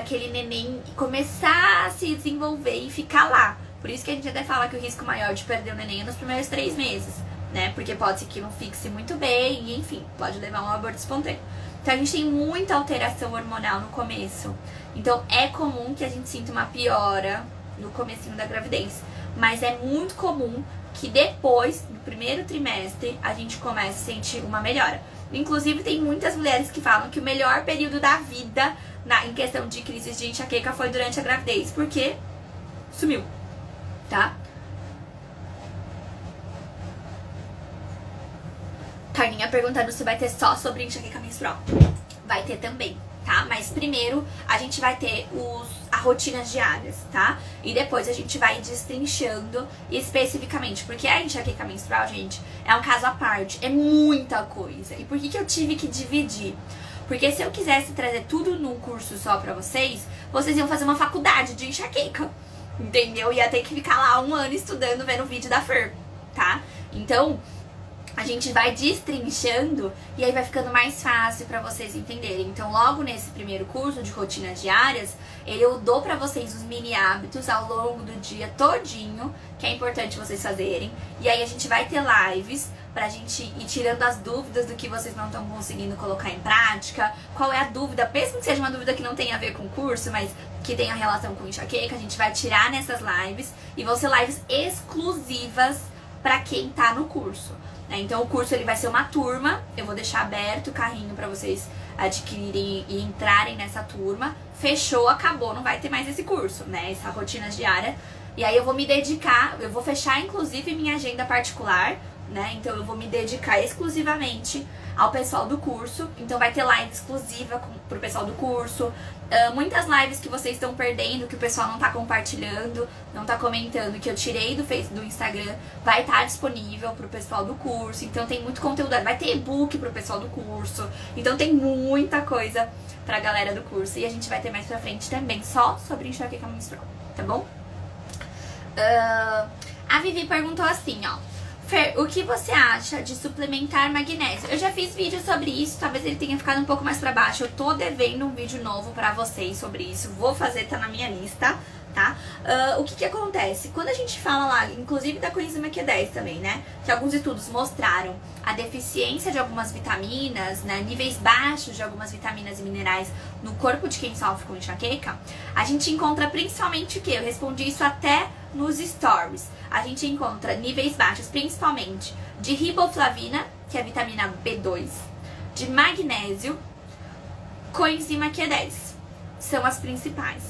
aquele neném começar a se desenvolver e ficar lá. Por isso que a gente até fala que o risco maior de perder o neném é nos primeiros 3 meses, né? Porque pode ser que não fixe muito bem, e enfim, pode levar a um aborto espontâneo. Então a gente tem muita alteração hormonal no começo. Então é comum que a gente sinta uma piora no comecinho da gravidez. Mas é muito comum que depois do primeiro trimestre a gente comece a sentir uma melhora. Inclusive tem muitas mulheres que falam que o melhor período da vida em questão de crises de enxaqueca foi durante a gravidez, porque sumiu, tá? Carninha perguntando se vai ter só sobre enxaqueca menstrual. Vai ter também, tá? Mas primeiro a gente vai ter as rotinas diárias, tá? E depois a gente vai destrinchando especificamente, porque a enxaqueca menstrual, gente, é um caso à parte, é muita coisa. E por que eu tive que dividir? Porque se eu quisesse trazer tudo num curso só pra vocês iam fazer uma faculdade de enxaqueca, entendeu? Ia ter que ficar lá 1 ano estudando, vendo o vídeo da Fer, tá? Então, a gente vai destrinchando e aí vai ficando mais fácil pra vocês entenderem. Então, logo nesse primeiro curso de rotinas diárias, eu dou pra vocês os mini hábitos ao longo do dia todinho, que é importante vocês fazerem. E aí a gente vai ter lives pra gente ir tirando as dúvidas do que vocês não estão conseguindo colocar em prática. Qual é a dúvida, mesmo que seja uma dúvida que não tenha a ver com o curso, mas que tenha relação com enxaqueca, a gente vai tirar nessas lives. E vão ser lives exclusivas pra quem tá no curso. Então o curso ele vai ser uma turma, eu vou deixar aberto o carrinho pra vocês adquirirem e entrarem nessa turma. Fechou, acabou, não vai ter mais esse curso, né? Essa rotina diária. E aí eu vou me dedicar, eu vou fechar inclusive minha agenda particular, né? Então eu vou me dedicar exclusivamente ao pessoal do curso. Então vai ter live exclusiva pro pessoal do curso. Muitas lives que vocês estão perdendo, que o pessoal não tá compartilhando, não tá comentando, que eu tirei do Instagram, vai estar disponível pro pessoal do curso. Então tem muito conteúdo, vai ter e-book pro pessoal do curso. Então tem muita coisa pra galera do curso. E a gente vai ter mais pra frente também, só sobre enxaqueca menstrual, tá bom? A Vivi perguntou assim, ó: Fer, o que você acha de suplementar magnésio? Eu já fiz vídeo sobre isso, talvez ele tenha ficado um pouco mais pra baixo. Eu tô devendo um vídeo novo pra vocês sobre isso. Vou fazer, tá na minha lista, tá? O que acontece? Quando a gente fala lá, inclusive da coenzima Q10 também, né? Que alguns estudos mostraram a deficiência de algumas vitaminas, né? Níveis baixos de algumas vitaminas e minerais no corpo de quem sofre com enxaqueca. A gente encontra principalmente o quê? Eu respondi isso até nos stories. A gente encontra níveis baixos, principalmente de riboflavina, que é a vitamina B2, de magnésio, coenzima Q10. São as principais,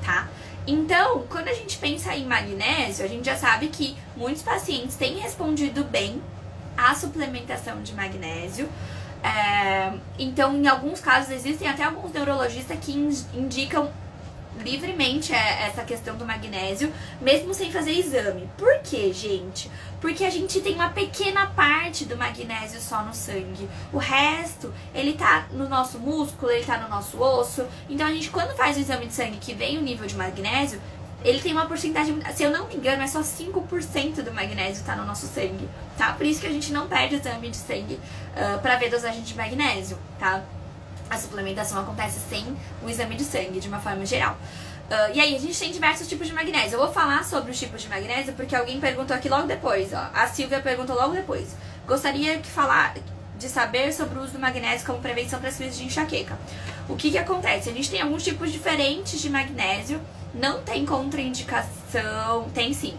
tá? Então, quando a gente pensa em magnésio, a gente já sabe que muitos pacientes têm respondido bem à suplementação de magnésio. Então, em alguns casos, existem até alguns neurologistas que indicam livremente essa questão do magnésio, mesmo sem fazer exame. Por quê, gente? Porque a gente tem uma pequena parte do magnésio só no sangue. O resto, ele tá no nosso músculo, ele tá no nosso osso. Então a gente, quando faz o exame de sangue que vem o nível de magnésio, ele tem uma porcentagem, se eu não me engano, é só 5% do magnésio tá no nosso sangue, tá? Por isso que a gente não perde o exame de sangue pra ver dosagem de magnésio, tá? A suplementação acontece sem o exame de sangue, de uma forma geral. E aí, a gente tem diversos tipos de magnésio. Eu vou falar sobre os tipos de magnésio porque alguém perguntou aqui logo depois, ó. A Silvia perguntou logo depois. Gostaria de saber sobre o uso do magnésio como prevenção para as crises de enxaqueca. O que acontece? A gente tem alguns tipos diferentes de magnésio. Não tem contraindicação. Tem sim.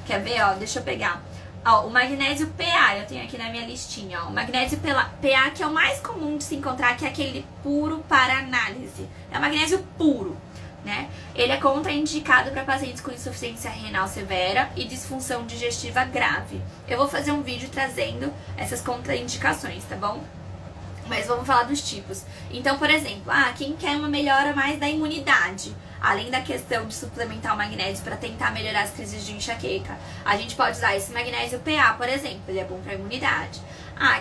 Quer ver, ó? Deixa eu pegar. Ó, o magnésio PA, eu tenho aqui na minha listinha, ó. O magnésio PA, que é o mais comum de se encontrar, que é aquele puro para análise. É o magnésio puro, né? Ele é contraindicado para pacientes com insuficiência renal severa e disfunção digestiva grave. Eu vou fazer um vídeo trazendo essas contraindicações, tá bom? Mas vamos falar dos tipos. Então, por exemplo, quem quer uma melhora mais da imunidade, além da questão de suplementar o magnésio para tentar melhorar as crises de enxaqueca, a gente pode usar esse magnésio PA, por exemplo, ele é bom para a imunidade.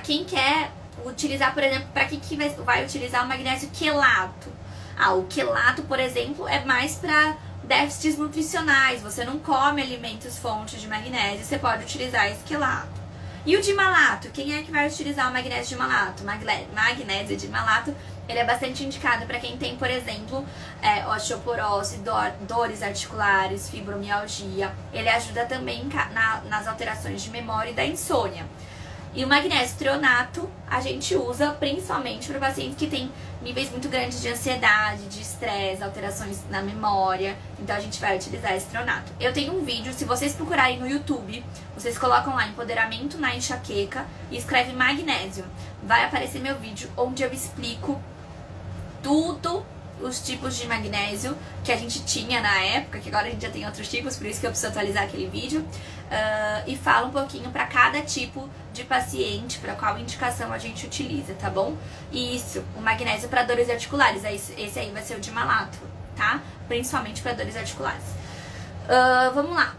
Quem quer utilizar, por exemplo, para que vai utilizar o magnésio quelato? O quelato, por exemplo, é mais para déficits nutricionais. Você não come alimentos fontes de magnésio, você pode utilizar esse quelato. E o dimalato? Quem é que vai utilizar o magnésio dimalato? Magnésio dimalato, ele é bastante indicado para quem tem, por exemplo, osteoporose, dores articulares, fibromialgia. Ele ajuda também nas alterações de memória e da insônia. E o magnésio treonato a gente usa principalmente para pacientes que têm níveis muito grandes de ansiedade, de estresse, alterações na memória. Então a gente vai utilizar esse treonato. Eu tenho um vídeo, se vocês procurarem no YouTube, vocês colocam lá empoderamento na enxaqueca e escreve magnésio. Vai aparecer meu vídeo onde eu explico tudo os tipos de magnésio que a gente tinha na época, que agora a gente já tem outros tipos, por isso que eu preciso atualizar aquele vídeo, e fala um pouquinho para cada tipo de paciente, para qual indicação a gente utiliza, tá bom? E isso, o magnésio para dores articulares, esse aí vai ser o de malato, tá? Principalmente para dores articulares. Vamos lá.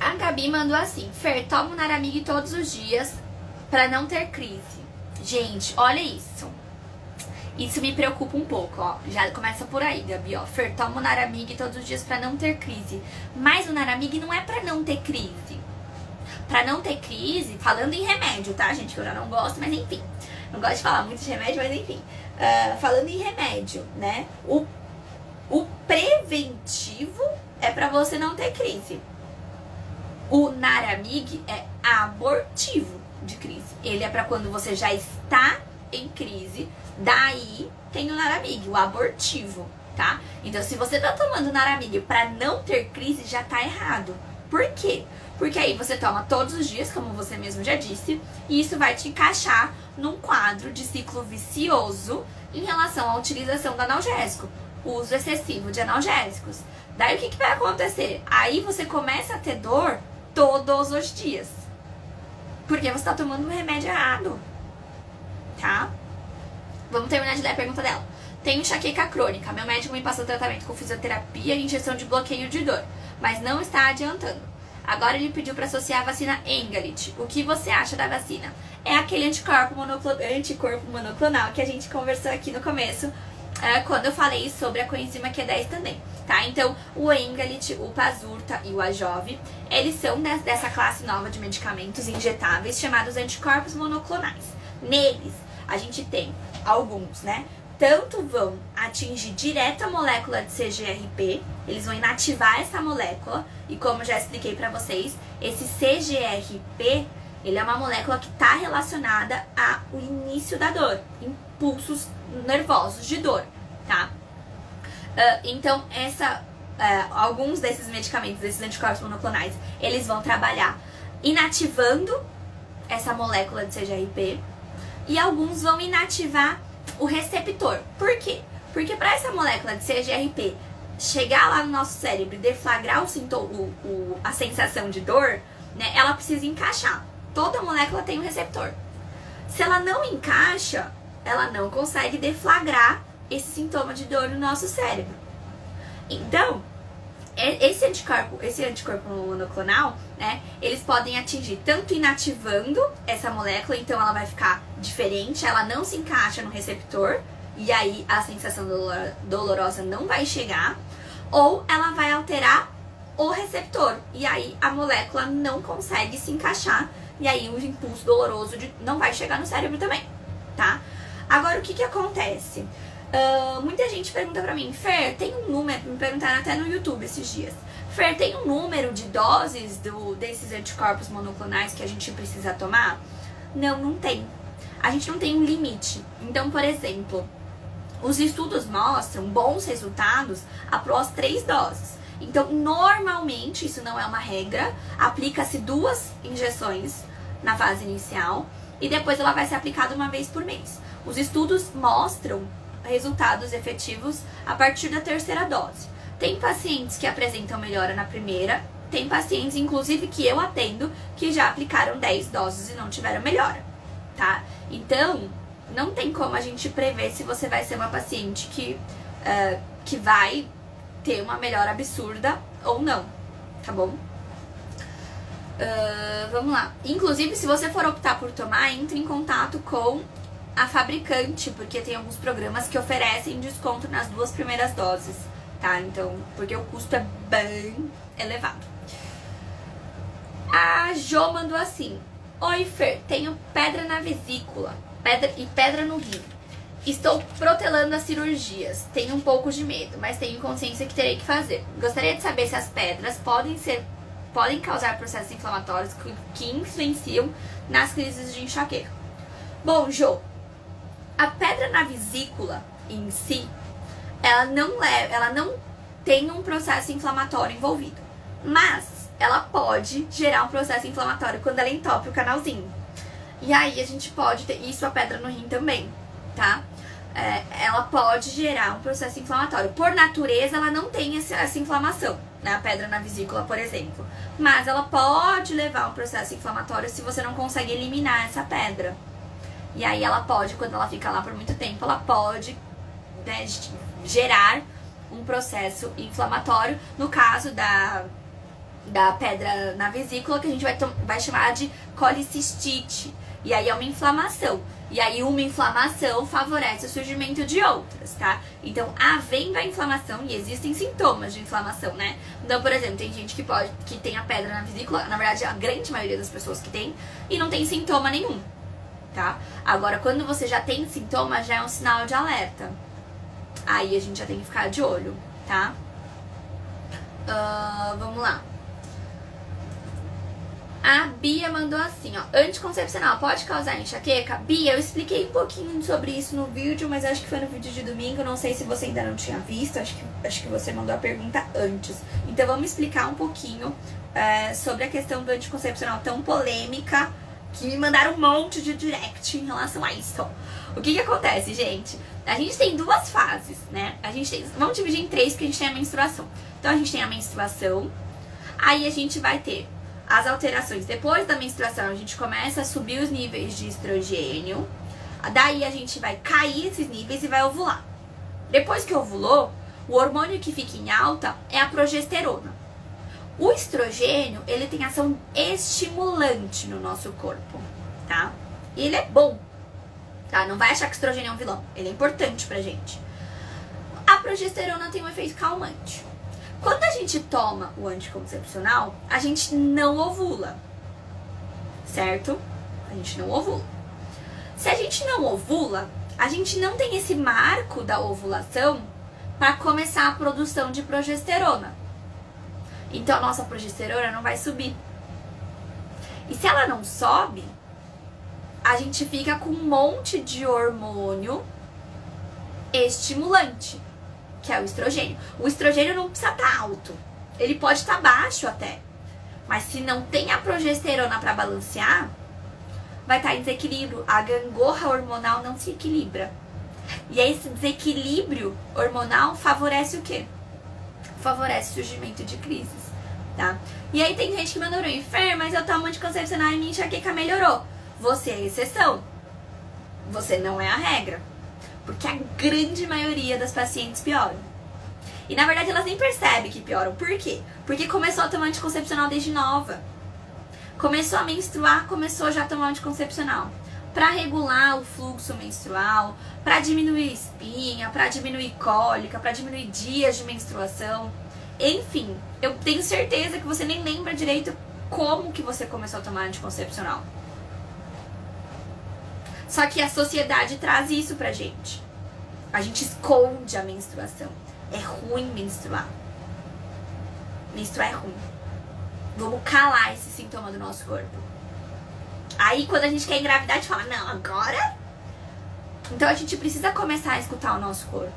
A Gabi mandou assim: Fer, toma o Naramig todos os dias pra não ter crise. Gente, olha isso. Isso me preocupa um pouco, ó. Já começa por aí, Gabi, ó. Fer, toma o Naramig todos os dias pra não ter crise. Mas o Naramig não é pra não ter crise. Pra não ter crise, falando em remédio, tá, gente? Que eu já não gosto, mas enfim. Não gosto de falar muito de remédio, mas enfim. Falando em remédio, né? O preventivo é pra você não ter crise. O Naramig é abortivo de crise. Ele é pra quando você já está em crise. Daí tem o Naramig, o abortivo, tá? Então, se você tá tomando Naramig pra não ter crise, já tá errado. Por quê? Porque aí você toma todos os dias, como você mesmo já disse, e isso vai te encaixar num quadro de ciclo vicioso em relação à utilização do analgésico, uso excessivo de analgésicos. Daí o que vai acontecer? Aí você começa a ter dor todos os dias, porque você tá tomando um remédio errado, tá? Vamos terminar de ler a pergunta dela. Tenho enxaqueca crônica. Meu médico me passou tratamento com fisioterapia e injeção de bloqueio de dor, mas não está adiantando. Agora ele pediu para associar a vacina Engalit. O que você acha da vacina? É aquele anticorpo monoclonal que a gente conversou aqui no começo, quando eu falei sobre a coenzima Q10 também, tá? Então, o Engalit, o Pazurta e o Ajove, eles são dessa classe nova de medicamentos injetáveis chamados anticorpos monoclonais. Neles, a gente tem alguns, né? Tanto vão atingir direto a molécula de CGRP, eles vão inativar essa molécula, e como eu já expliquei pra vocês, esse CGRP, ele é uma molécula que está relacionada ao início da dor, impulsos nervosos de dor, tá? Então, alguns desses medicamentos, desses anticorpos monoclonais, eles vão trabalhar inativando essa molécula de CGRP, e alguns vão inativar o receptor. Por quê? Porque para essa molécula de CGRP chegar lá no nosso cérebro e deflagrar a sensação de dor, né, ela precisa encaixar. Toda molécula tem um receptor. Se ela não encaixa, ela não consegue deflagrar esse sintoma de dor no nosso cérebro. Então, esse anticorpo monoclonal, né, eles podem atingir tanto inativando essa molécula, então ela vai ficar diferente, ela não se encaixa no receptor, e aí a sensação dolorosa não vai chegar, ou ela vai alterar o receptor, e aí a molécula não consegue se encaixar, e aí o impulso doloroso não vai chegar no cérebro também, tá? Agora, o que acontece? Muita gente pergunta pra mim, Fer, tem um número, me perguntaram até no YouTube esses dias, Fer, tem um número de doses desses anticorpos monoclonais que a gente precisa tomar? Não, não tem. A gente não tem um limite. Então, por exemplo, os estudos mostram bons resultados após 3 doses. Então, normalmente, isso não é uma regra, aplica-se 2 injeções na fase inicial e depois ela vai ser aplicada uma vez por mês. Os estudos mostram resultados efetivos a partir da 3ª dose. Tem pacientes que apresentam melhora na primeira, tem pacientes, inclusive, que eu atendo, que já aplicaram 10 doses e não tiveram melhora, tá? Então, não tem como a gente prever se você vai ser uma paciente que vai ter uma melhora absurda ou não, tá bom? Vamos lá. Inclusive, se você for optar por tomar, entre em contato com a fabricante, porque tem alguns programas que oferecem desconto nas 2 primeiras doses, tá? Então, porque o custo é bem elevado. A Jo mandou assim: Oi, Fer, tenho pedra na vesícula e pedra no rim. Estou protelando as cirurgias. Tenho um pouco de medo, mas tenho consciência que terei que fazer. Gostaria de saber se as pedras podem causar processos inflamatórios que influenciam nas crises de enxaqueca. Bom, Jo, a pedra na vesícula em si, ela não tem um processo inflamatório envolvido, mas ela pode gerar um processo inflamatório quando ela entope o canalzinho. E aí a gente pode ter isso, a pedra no rim também, tá? ela pode gerar um processo inflamatório. Por natureza, ela não tem essa inflamação, né? A pedra na vesícula, por exemplo. Mas ela pode levar a um processo inflamatório se você não consegue eliminar essa pedra. E aí ela pode, quando ela fica lá por muito tempo, ela pode, né, gerar um processo inflamatório. No caso da pedra na vesícula, que a gente vai chamar de colicistite. E aí é uma inflamação. E aí uma inflamação favorece o surgimento de outras, tá? Então, havendo a inflamação, e existem sintomas de inflamação, né? Então, por exemplo, tem gente que tem a pedra na vesícula, na verdade, a grande maioria das pessoas que tem, e não tem sintoma nenhum, tá? Agora, quando você já tem sintoma, já é um sinal de alerta. Aí a gente já tem que ficar de olho, tá? Vamos lá. A Bia mandou assim, ó, anticoncepcional pode causar enxaqueca? Bia, eu expliquei um pouquinho sobre isso no vídeo, mas acho que foi no vídeo de domingo, não sei se você ainda não tinha visto, acho que você mandou a pergunta antes. Então vamos explicar um pouquinho sobre a questão do anticoncepcional tão polêmica, que me mandaram um monte de direct em relação a isso. O que acontece, gente? A gente tem duas fases, né? Vamos dividir em três, porque a gente tem a menstruação. Então a gente tem a menstruação, aí a gente vai ter as alterações. Depois da menstruação, a gente começa a subir os níveis de estrogênio. Daí a gente vai cair esses níveis e vai ovular. Depois que ovulou, o hormônio que fica em alta é a progesterona. O estrogênio, ele tem ação estimulante no nosso corpo, tá? E ele é bom, tá? Não vai achar que o estrogênio é um vilão. Ele é importante pra gente. A progesterona tem um efeito calmante. Quando a gente toma o anticoncepcional, a gente não ovula, certo? A gente não ovula. Se a gente não ovula, a gente não tem esse marco da ovulação para começar a produção de progesterona. Então a nossa progesterona não vai subir. E se ela não sobe, a gente fica com um monte de hormônio estimulante, que é o estrogênio. O estrogênio não precisa estar alto. Ele pode estar baixo até. Mas se não tem a progesterona para balancear, vai estar em desequilíbrio. A gangorra hormonal não se equilibra. E aí esse desequilíbrio hormonal favorece o quê? Favorece o surgimento de crises, tá? E aí tem gente que mandou pra mim, Fer, mas eu tomo anticoncepcional e minha enxaqueca melhorou. Você é a exceção. Você não é a regra. Porque a grande maioria das pacientes pioram. E na verdade elas nem percebem que pioram. Por quê? Porque começou a tomar anticoncepcional desde nova. Começou a menstruar, começou já a tomar anticoncepcional. Pra regular o fluxo menstrual, pra diminuir espinha, pra diminuir cólica, pra diminuir dias de menstruação. Enfim, eu tenho certeza que você nem lembra direito como que você começou a tomar anticoncepcional. Só que a sociedade traz isso pra gente. A gente esconde a menstruação. É ruim menstruar. Menstruar é ruim. Vamos calar esse sintoma do nosso corpo. Aí quando a gente quer engravidar, a gente fala, não, agora? Então a gente precisa começar a escutar o nosso corpo.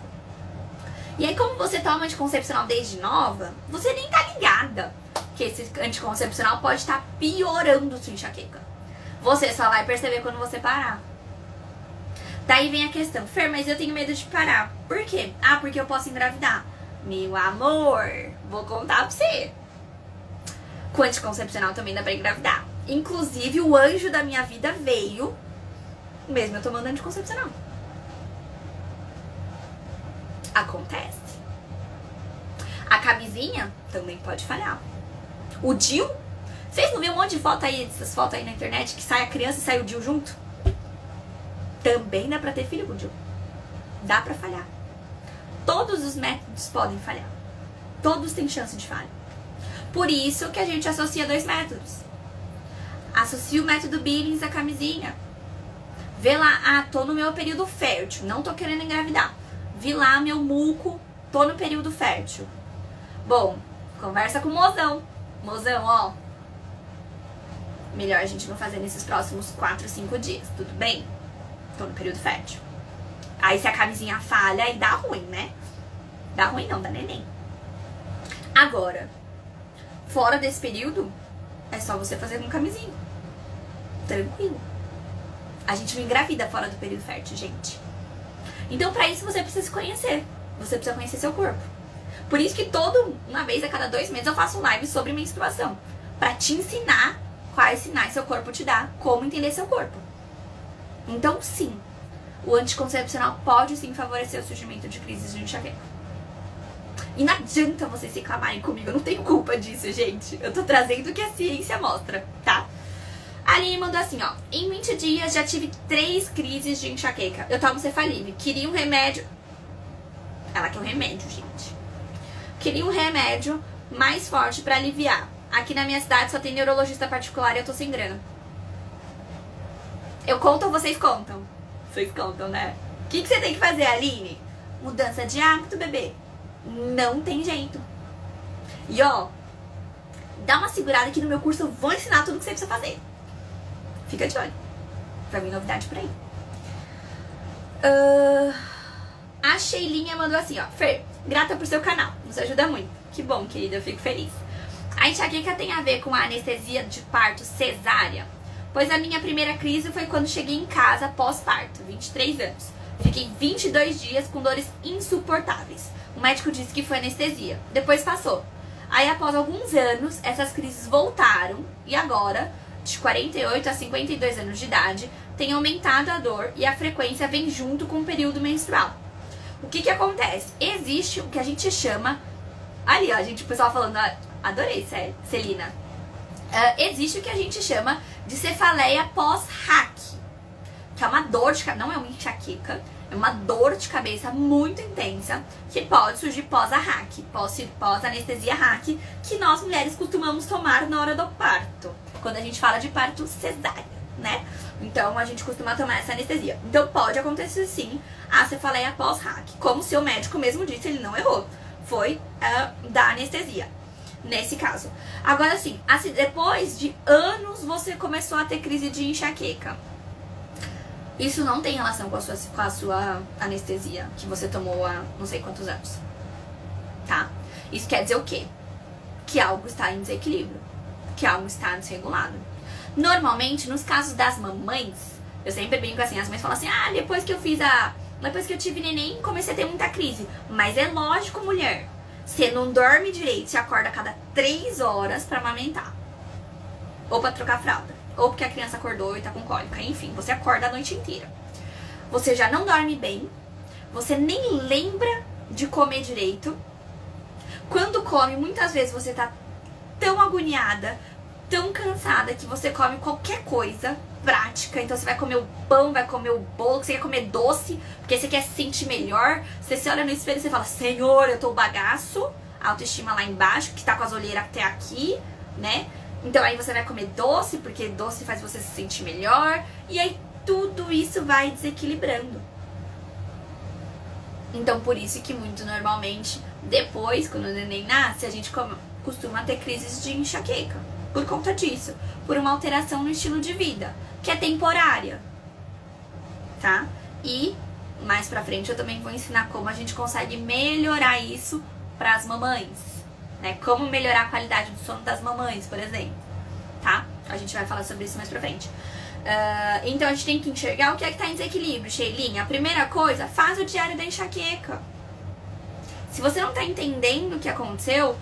E aí como você toma anticoncepcional desde nova, você nem tá ligada que esse anticoncepcional pode estar piorando sua enxaqueca. Você só vai perceber quando você parar. Daí vem a questão, Fer, mas eu tenho medo de parar. Por quê? Ah, porque eu posso engravidar. Meu amor, vou contar pra você. Com anticoncepcional também dá pra engravidar. Inclusive, o anjo da minha vida veio mesmo eu tomando anticoncepcional. Acontece. A camisinha também pode falhar. O DIU, vocês não viram um monte de foto aí, dessas fotos aí na internet, que sai a criança e sai o DIU junto? Também dá pra ter filho com DIU. Dá pra falhar. Todos os métodos podem falhar. Todos têm chance de falha. Por isso que a gente associa dois métodos. Associa o método Billings à camisinha. Vê lá, ah, tô no meu período fértil, não tô querendo engravidar. Vi lá meu muco, tô no período fértil. Bom, conversa com o mozão. Mozão, ó. Melhor a gente não fazer nesses próximos 4, 5 dias, tudo bem? Tô no período fértil. Aí se a camisinha falha, aí dá ruim, né? Dá ruim não, dá neném. Agora, fora desse período, é só você fazer com camisinha. Tranquilo. A gente não engravida fora do período fértil, gente. Então, pra isso, você precisa se conhecer. Você precisa conhecer seu corpo. Por isso que uma vez a cada 2 meses eu faço um live sobre menstruação. Pra te ensinar quais sinais seu corpo te dá, como entender seu corpo. Então, sim, o anticoncepcional pode sim favorecer o surgimento de crises de enxaqueca. E não adianta vocês reclamarem comigo, eu não tenho culpa disso, gente. Eu tô trazendo o que a ciência mostra, tá? A Aline mandou assim, ó. Em 20 dias já tive 3 crises de enxaqueca. Eu tomo Cefalime. Queria um remédio. Ela quer um remédio, gente. Queria um remédio mais forte pra aliviar. Aqui na minha cidade só tem neurologista particular e eu tô sem grana. Eu conto ou vocês contam? Vocês contam, né? O que você tem que fazer, Aline? Mudança de hábito, bebê. Não tem jeito. E ó, dá uma segurada que no meu curso eu vou ensinar tudo que você precisa fazer. Fica de olho. Vai vir novidade por aí. A Sheilinha mandou assim, ó. Fer, grata por seu canal. Nos ajuda muito. Que bom, querida. Eu fico feliz. A enxaqueca tem a ver com a anestesia de parto cesárea? Pois a minha primeira crise foi quando cheguei em casa pós-parto, 23 anos. Fiquei 22 dias com dores insuportáveis. O médico disse que foi anestesia. Depois passou. Aí, após alguns anos, essas crises voltaram. E agora, de 48 a 52 anos de idade, tem aumentado a dor e a frequência vem junto com o período menstrual. O que acontece? Existe o que a gente chama... Ali, ó, o pessoal falando... Adorei, Celina. Existe o que a gente chama de cefaleia pós-RAC. Que é uma dor de cabeça... Não é uma enxaqueca. É uma dor de cabeça muito intensa que pode surgir pós-RAC, pós-anestesia RAC, que nós mulheres costumamos tomar na hora do parto. Quando a gente fala de parto cesárea, né? Então, a gente costuma tomar essa anestesia. Então, pode acontecer, sim, a cefaleia pós-RAC. Como o seu médico mesmo disse, ele não errou. Foi da anestesia, nesse caso. Agora, sim, assim, depois de anos, você começou a ter crise de enxaqueca. Isso não tem relação com a sua anestesia, que você tomou há não sei quantos anos, tá? Isso quer dizer o quê? Que algo está em desequilíbrio, que algo está desregulado. Normalmente, nos casos das mamães, eu sempre brinco assim, as mães falam assim, depois que eu tive neném, comecei a ter muita crise. Mas é lógico, mulher, você não dorme direito, você acorda a cada 3 horas pra amamentar. Ou pra trocar fralda. Ou porque a criança acordou e tá com cólica. Enfim, você acorda a noite inteira. Você já não dorme bem. Você nem lembra de comer direito. Quando come, muitas vezes você tá tão agoniada, tão cansada, que você come qualquer coisa prática. Então você vai comer o pão, vai comer o bolo, você quer comer doce, porque você quer se sentir melhor. Você se olha no espelho e você fala, Senhor, eu tô bagaço. A autoestima lá embaixo, que tá com as olheiras até aqui, né? Então aí você vai comer doce, porque doce faz você se sentir melhor. E aí tudo isso vai desequilibrando. Então por isso que muito normalmente, depois, quando o neném nasce, a gente costuma ter crises de enxaqueca. Por conta disso. Por uma alteração no estilo de vida, que é temporária. Tá? E mais pra frente eu também vou ensinar como a gente consegue melhorar isso pras mamães. Né? Como melhorar a qualidade do sono das mamães, por exemplo, tá? A gente vai falar sobre isso mais pra frente. Então a gente tem que enxergar o que é que tá em desequilíbrio, Sheilinha. A primeira coisa, faz o diário da enxaqueca. Se você não tá entendendo o que aconteceu,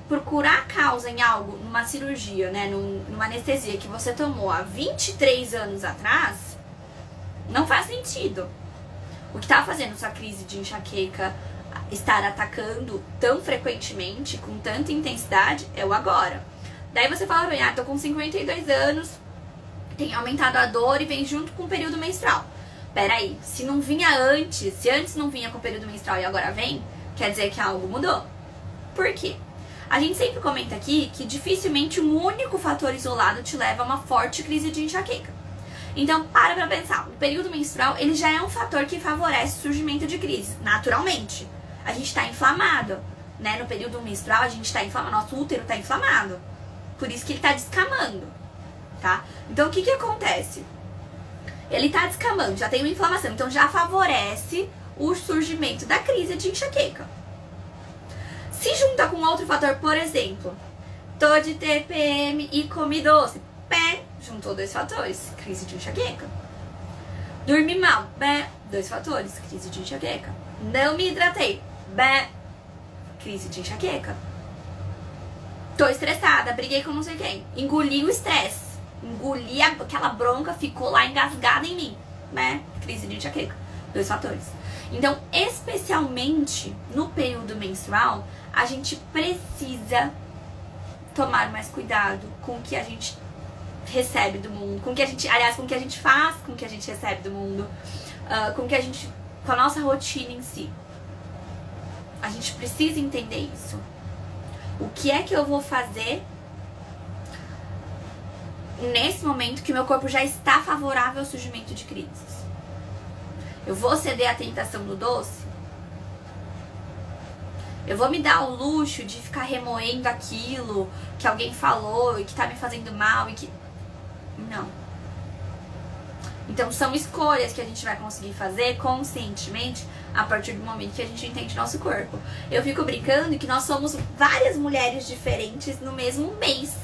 procurar a causa em algo, numa cirurgia, né? Numa anestesia que você tomou há 23 anos atrás, não faz sentido. O que tá fazendo sua crise de enxaqueca estar atacando tão frequentemente, com tanta intensidade, é o agora. Daí você fala pra mim, tô com 52 anos, tem aumentado a dor e vem junto com o período menstrual. Peraí, se não vinha antes, se antes não vinha com o período menstrual e agora vem, quer dizer que algo mudou. Por quê? A gente sempre comenta aqui que dificilmente um único fator isolado te leva a uma forte crise de enxaqueca. Então, para pensar, o período menstrual, ele já é um fator que favorece o surgimento de crises, naturalmente. A gente tá inflamado, né? No período menstrual, a gente tá inflamado, nosso útero tá inflamado. Por isso que ele tá descamando, tá? Então, o que acontece? Ele tá descamando, já tem uma inflamação, então já favorece o surgimento da crise de enxaqueca. Se junta com outro fator, por exemplo, tô de TPM e comi doce. Juntou 2 fatores, crise de enxaqueca. Dormi mal, bé, 2 fatores, crise de enxaqueca. Não me hidratei, bé, crise de enxaqueca. Tô estressada, briguei com não sei quem, engoli o estresse, engoli aquela bronca, ficou lá engasgada em mim, né? Crise de enxaqueca, 2 fatores. Então, especialmente no período menstrual, a gente precisa tomar mais cuidado com o que a gente recebe do mundo, com o que a gente, aliás, com o que a gente faz, com o que a gente recebe do mundo, com a nossa rotina em si. A gente precisa entender isso. O que é que eu vou fazer nesse momento que meu corpo já está favorável ao surgimento de crises? Eu vou ceder à tentação do doce? Eu vou me dar o luxo de ficar remoendo aquilo que alguém falou e que tá me fazendo mal e que... Não. Então são escolhas que a gente vai conseguir fazer conscientemente a partir do momento que a gente entende nosso corpo. Eu fico brincando que nós somos várias mulheres diferentes no mesmo mês.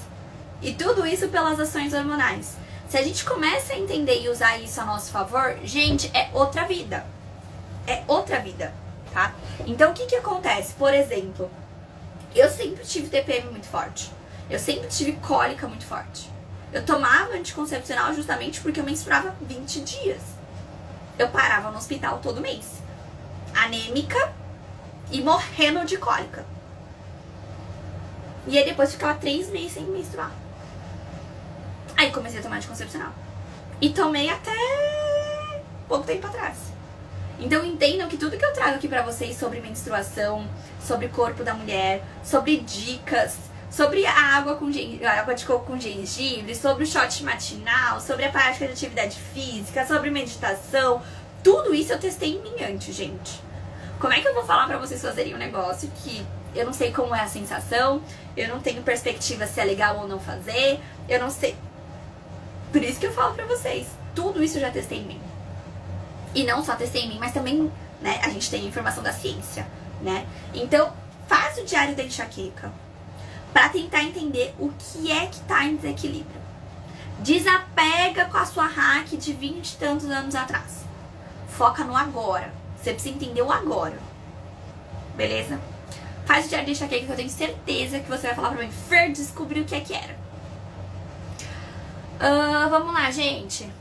E tudo isso pelas ações hormonais. Se a gente começa a entender e usar isso a nosso favor, gente, é outra vida. É outra vida, tá? Então o que acontece? Por exemplo, eu sempre tive TPM muito forte. Eu sempre tive cólica muito forte. Eu tomava anticoncepcional justamente porque eu menstruava 20 dias. Eu parava no hospital todo mês, anêmica e morrendo de cólica. E aí depois ficava 3 meses sem menstruar. Aí comecei a tomar anticoncepcional. E tomei até pouco tempo atrás. Então entendam que tudo que eu trago aqui pra vocês sobre menstruação, sobre corpo da mulher, sobre dicas, sobre a água de coco com gengibre, sobre o shot matinal, sobre a prática de atividade física, sobre meditação, tudo isso eu testei em mim antes, gente. Como é que eu vou falar pra vocês fazerem um negócio que eu não sei como é a sensação, eu não tenho perspectiva se é legal ou não fazer, eu não sei. Por isso que eu falo pra vocês, tudo isso eu já testei em mim. E não só testei em mim, mas também, né, a gente tem a informação da ciência, né? Então, faz o diário da enxaqueca pra tentar entender o que é que tá em desequilíbrio. Desapega com a sua hack de 20 e tantos anos atrás. Foca no agora. Você precisa entender o agora. Beleza? Faz o diário da enxaqueca que eu tenho certeza que você vai falar pra mim, Fer, descobri o que é que era. Vamos lá, gente.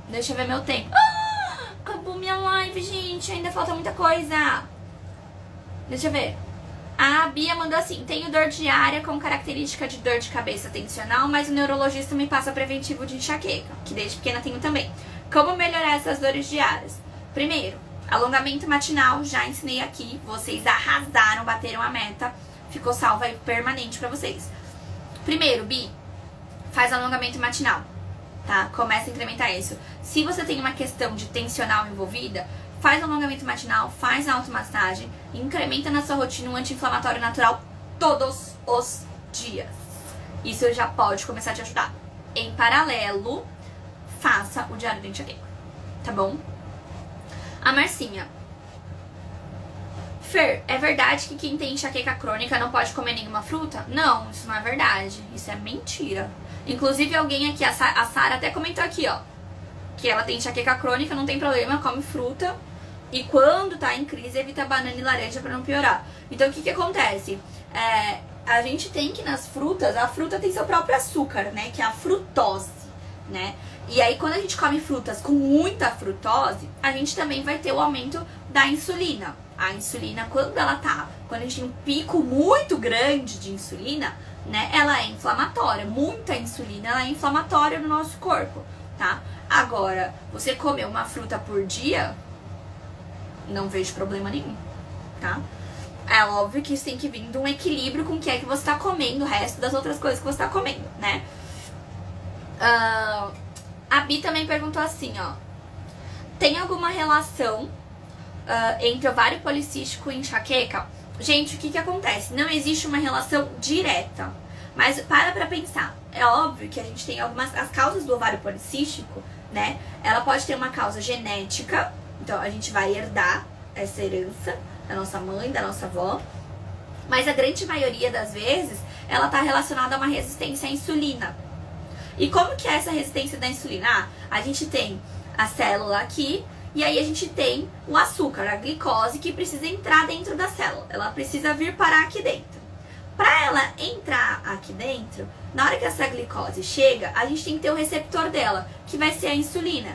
Deixa eu ver meu tempo. Acabou minha live, gente. Ainda falta muita coisa. Deixa eu ver. A Bia mandou assim: tenho dor diária com característica de dor de cabeça tensional, mas o neurologista me passa preventivo de enxaqueca, que desde pequena tenho também. Como melhorar essas dores diárias? Primeiro, alongamento matinal, já ensinei aqui. Vocês arrasaram, bateram a meta. Ficou salva aí permanente pra vocês. Primeiro, Bi, faz alongamento matinal, tá? Começa a incrementar isso. Se você tem uma questão de tensional envolvida, faz alongamento matinal, faz automassagem, incrementa na sua rotina um anti-inflamatório natural todos os dias. Isso já pode começar a te ajudar. Em paralelo, faça o diário da enxaqueca, tá bom? A Marcinha: Fer, é verdade que quem tem enxaqueca crônica não pode comer nenhuma fruta? Não, isso não é verdade. Isso é mentira. Inclusive alguém aqui, a Sara até comentou aqui, ó, que ela tem enxaqueca crônica, não tem problema, come fruta. E quando tá em crise, evita banana e laranja pra não piorar. Então o que acontece? A gente tem que nas frutas, a fruta tem seu próprio açúcar, né? Que é a frutose, né? E aí quando a gente come frutas com muita frutose, a gente também vai ter o aumento da insulina. A insulina, quando a gente tem um pico muito grande de insulina, né? Ela é inflamatória. Muita insulina, ela é inflamatória no nosso corpo, tá? Agora, você comer uma fruta por dia, não vejo problema nenhum, tá? É óbvio que isso tem que vir de um equilíbrio com o que é que você tá comendo, o resto das outras coisas que você tá comendo, né? A Bi também perguntou assim, ó: tem alguma relação entre ovário policístico e enxaqueca? Gente, o que acontece? Não existe uma relação direta, mas pra pensar. É óbvio que a gente tem as causas do ovário policístico, né? Ela pode ter uma causa genética, então a gente vai herdar essa herança da nossa mãe, da nossa avó, mas a grande maioria das vezes ela tá relacionada a uma resistência à insulina. E como que é essa resistência da insulina? A gente tem a célula aqui, e aí a gente tem o açúcar, a glicose, que precisa entrar dentro da célula. Ela precisa vir parar aqui dentro. Para ela entrar aqui dentro, na hora que essa glicose chega, a gente tem que ter o receptor dela, que vai ser a insulina.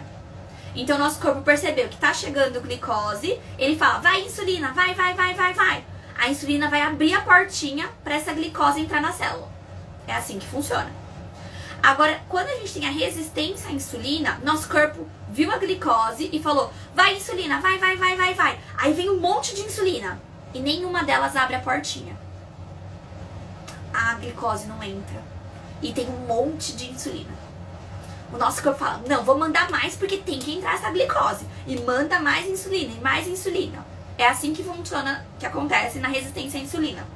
Então, nosso corpo percebeu que tá chegando glicose, ele fala, vai insulina, vai, vai, vai, vai, vai. A insulina vai abrir a portinha para essa glicose entrar na célula. É assim que funciona. Agora, quando a gente tem a resistência à insulina, nosso corpo viu a glicose e falou, vai insulina, vai, vai, vai, vai, vai. Aí vem um monte de insulina e nenhuma delas abre a portinha. A glicose não entra e tem um monte de insulina. O nosso corpo fala, não, vou mandar mais porque tem que entrar essa glicose. E manda mais insulina e mais insulina. É assim que funciona, que acontece na resistência à insulina.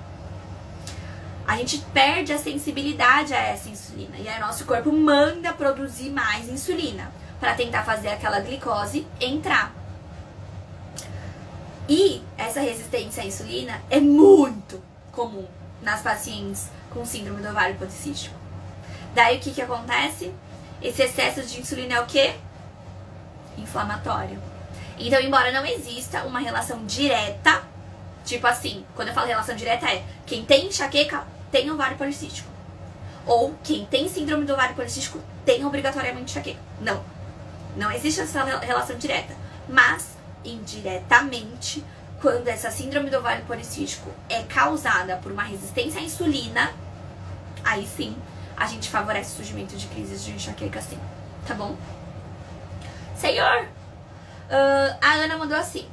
A gente perde a sensibilidade a essa insulina. E aí o nosso corpo manda produzir mais insulina para tentar fazer aquela glicose entrar. E essa resistência à insulina é muito comum nas pacientes com síndrome do ovário policístico. Daí o que acontece? Esse excesso de insulina é o quê? Inflamatório. Então, embora não exista uma relação direta, tipo assim, quando eu falo relação direta é quem tem enxaqueca tem ovário policístico. Ou quem tem síndrome do ovário policístico tem obrigatoriamente enxaqueca. Não. Não existe essa relação direta. Mas, indiretamente, quando essa síndrome do ovário policístico é causada por uma resistência à insulina, aí sim, a gente favorece o surgimento de crises de enxaqueca, sim. Tá bom? Senhor! A Ana mandou assim.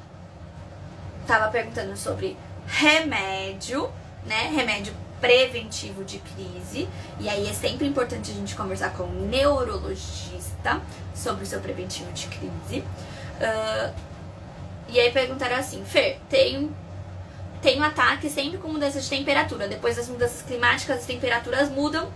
Tava perguntando sobre remédio, né? Remédio preventivo de crise. E aí é sempre importante a gente conversar com um neurologista sobre o seu preventivo de crise. E aí perguntaram assim, Fer, tenho ataque sempre com mudança de temperatura. Depois das mudanças climáticas, as temperaturas mudam,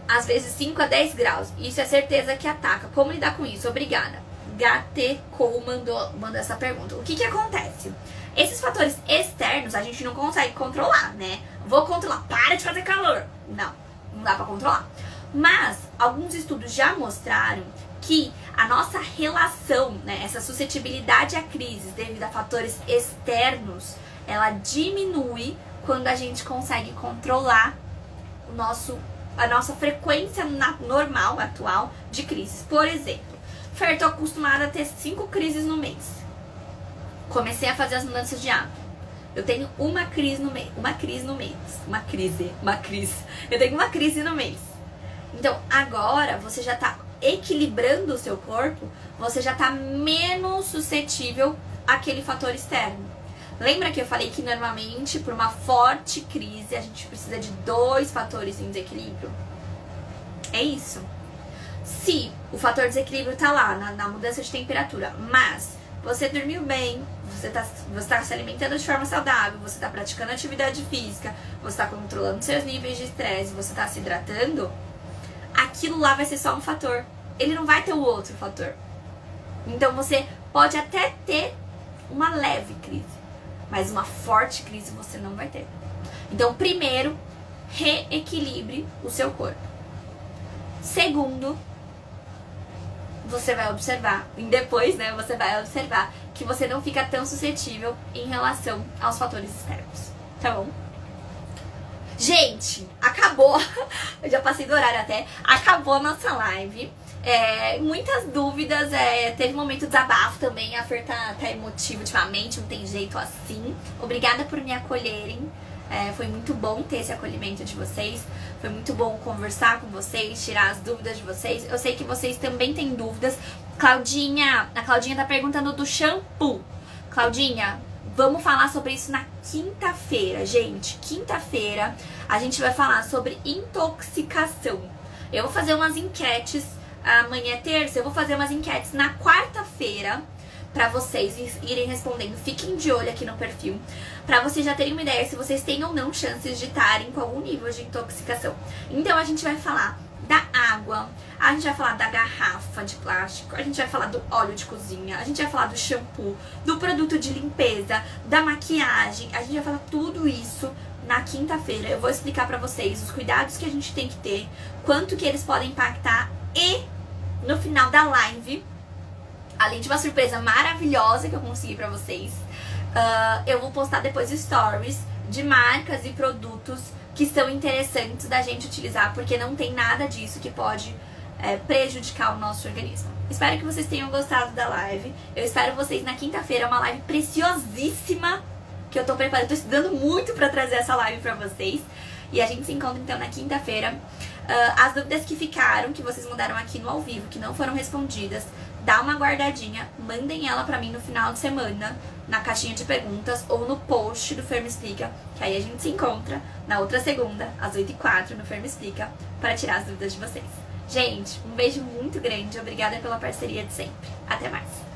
às vezes 5 a 10 graus. Isso é certeza que ataca. Como lidar com isso? Obrigada. Gateco mandou essa pergunta. O que acontece? Esses fatores externos a gente não consegue controlar, né? Vou controlar, para de fazer calor. Não dá pra controlar. Mas alguns estudos já mostraram que a nossa relação, né, essa suscetibilidade a crises devido a fatores externos, ela diminui quando a gente consegue controlar a nossa frequência normal, atual, de crises. Por exemplo, Fer, tô acostumada a ter 5 crises no mês. Comecei a fazer as mudanças de hábito. Eu tenho uma crise no mês. Eu tenho uma crise no mês. Então, agora você já tá equilibrando o seu corpo, você já tá menos suscetível àquele fator externo. Lembra que eu falei que normalmente, por uma forte crise, a gente precisa de 2 fatores em desequilíbrio? É isso. Se o fator desequilíbrio tá lá, na mudança de temperatura, mas você dormiu bem, você tá se alimentando de forma saudável, você tá praticando atividade física, você tá controlando seus níveis de estresse, você tá se hidratando, aquilo lá vai ser só um fator. Ele não vai ter o outro fator. Então você pode até ter uma leve crise, mas uma forte crise você não vai ter. Então, primeiro, reequilibre o seu corpo. Segundo, você vai observar, e depois, né, você vai observar que você não fica tão suscetível em relação aos fatores externos, tá bom? Gente, acabou, eu já passei do horário até, acabou a nossa live. Muitas dúvidas, teve um momento de desabafo também, a Fer tá emotiva ultimamente, não tem jeito assim. Obrigada por me acolherem, foi muito bom ter esse acolhimento de vocês, foi muito bom conversar com vocês, tirar as dúvidas de vocês. Eu sei que vocês também têm dúvidas. A Claudinha tá perguntando do shampoo. Claudinha, vamos falar sobre isso na quinta-feira, gente. Quinta-feira a gente vai falar sobre intoxicação. Eu vou fazer umas enquetes, amanhã é terça, eu vou fazer umas enquetes na quarta-feira pra vocês irem respondendo. Fiquem de olho aqui no perfil, pra vocês já terem uma ideia se vocês têm ou não chances de estarem com algum nível de intoxicação. Então a gente vai falar da água, a gente vai falar da garrafa de plástico, a gente vai falar do óleo de cozinha, a gente vai falar do shampoo, do produto de limpeza, da maquiagem, a gente vai falar tudo isso na quinta-feira. Eu vou explicar pra vocês os cuidados que a gente tem que ter, quanto que eles podem impactar, e no final da live além de uma surpresa maravilhosa que eu consegui pra vocês, eu vou postar depois stories de marcas e produtos que são interessantes da gente utilizar, porque não tem nada disso que pode prejudicar o nosso organismo. Espero que vocês tenham gostado da live. Eu espero vocês na quinta-feira, uma live preciosíssima que eu tô preparando. Tô estudando muito pra trazer essa live pra vocês. E a gente se encontra então na quinta-feira. As dúvidas que ficaram, que vocês mandaram aqui no ao vivo, que não foram respondidas, dá uma guardadinha, mandem ela pra mim no final de semana, na caixinha de perguntas ou no post do Fer Me Explica, que aí a gente se encontra na outra segunda, às 8h04, no Fer Me Explica, para tirar as dúvidas de vocês. Gente, um beijo muito grande, obrigada pela parceria de sempre. Até mais!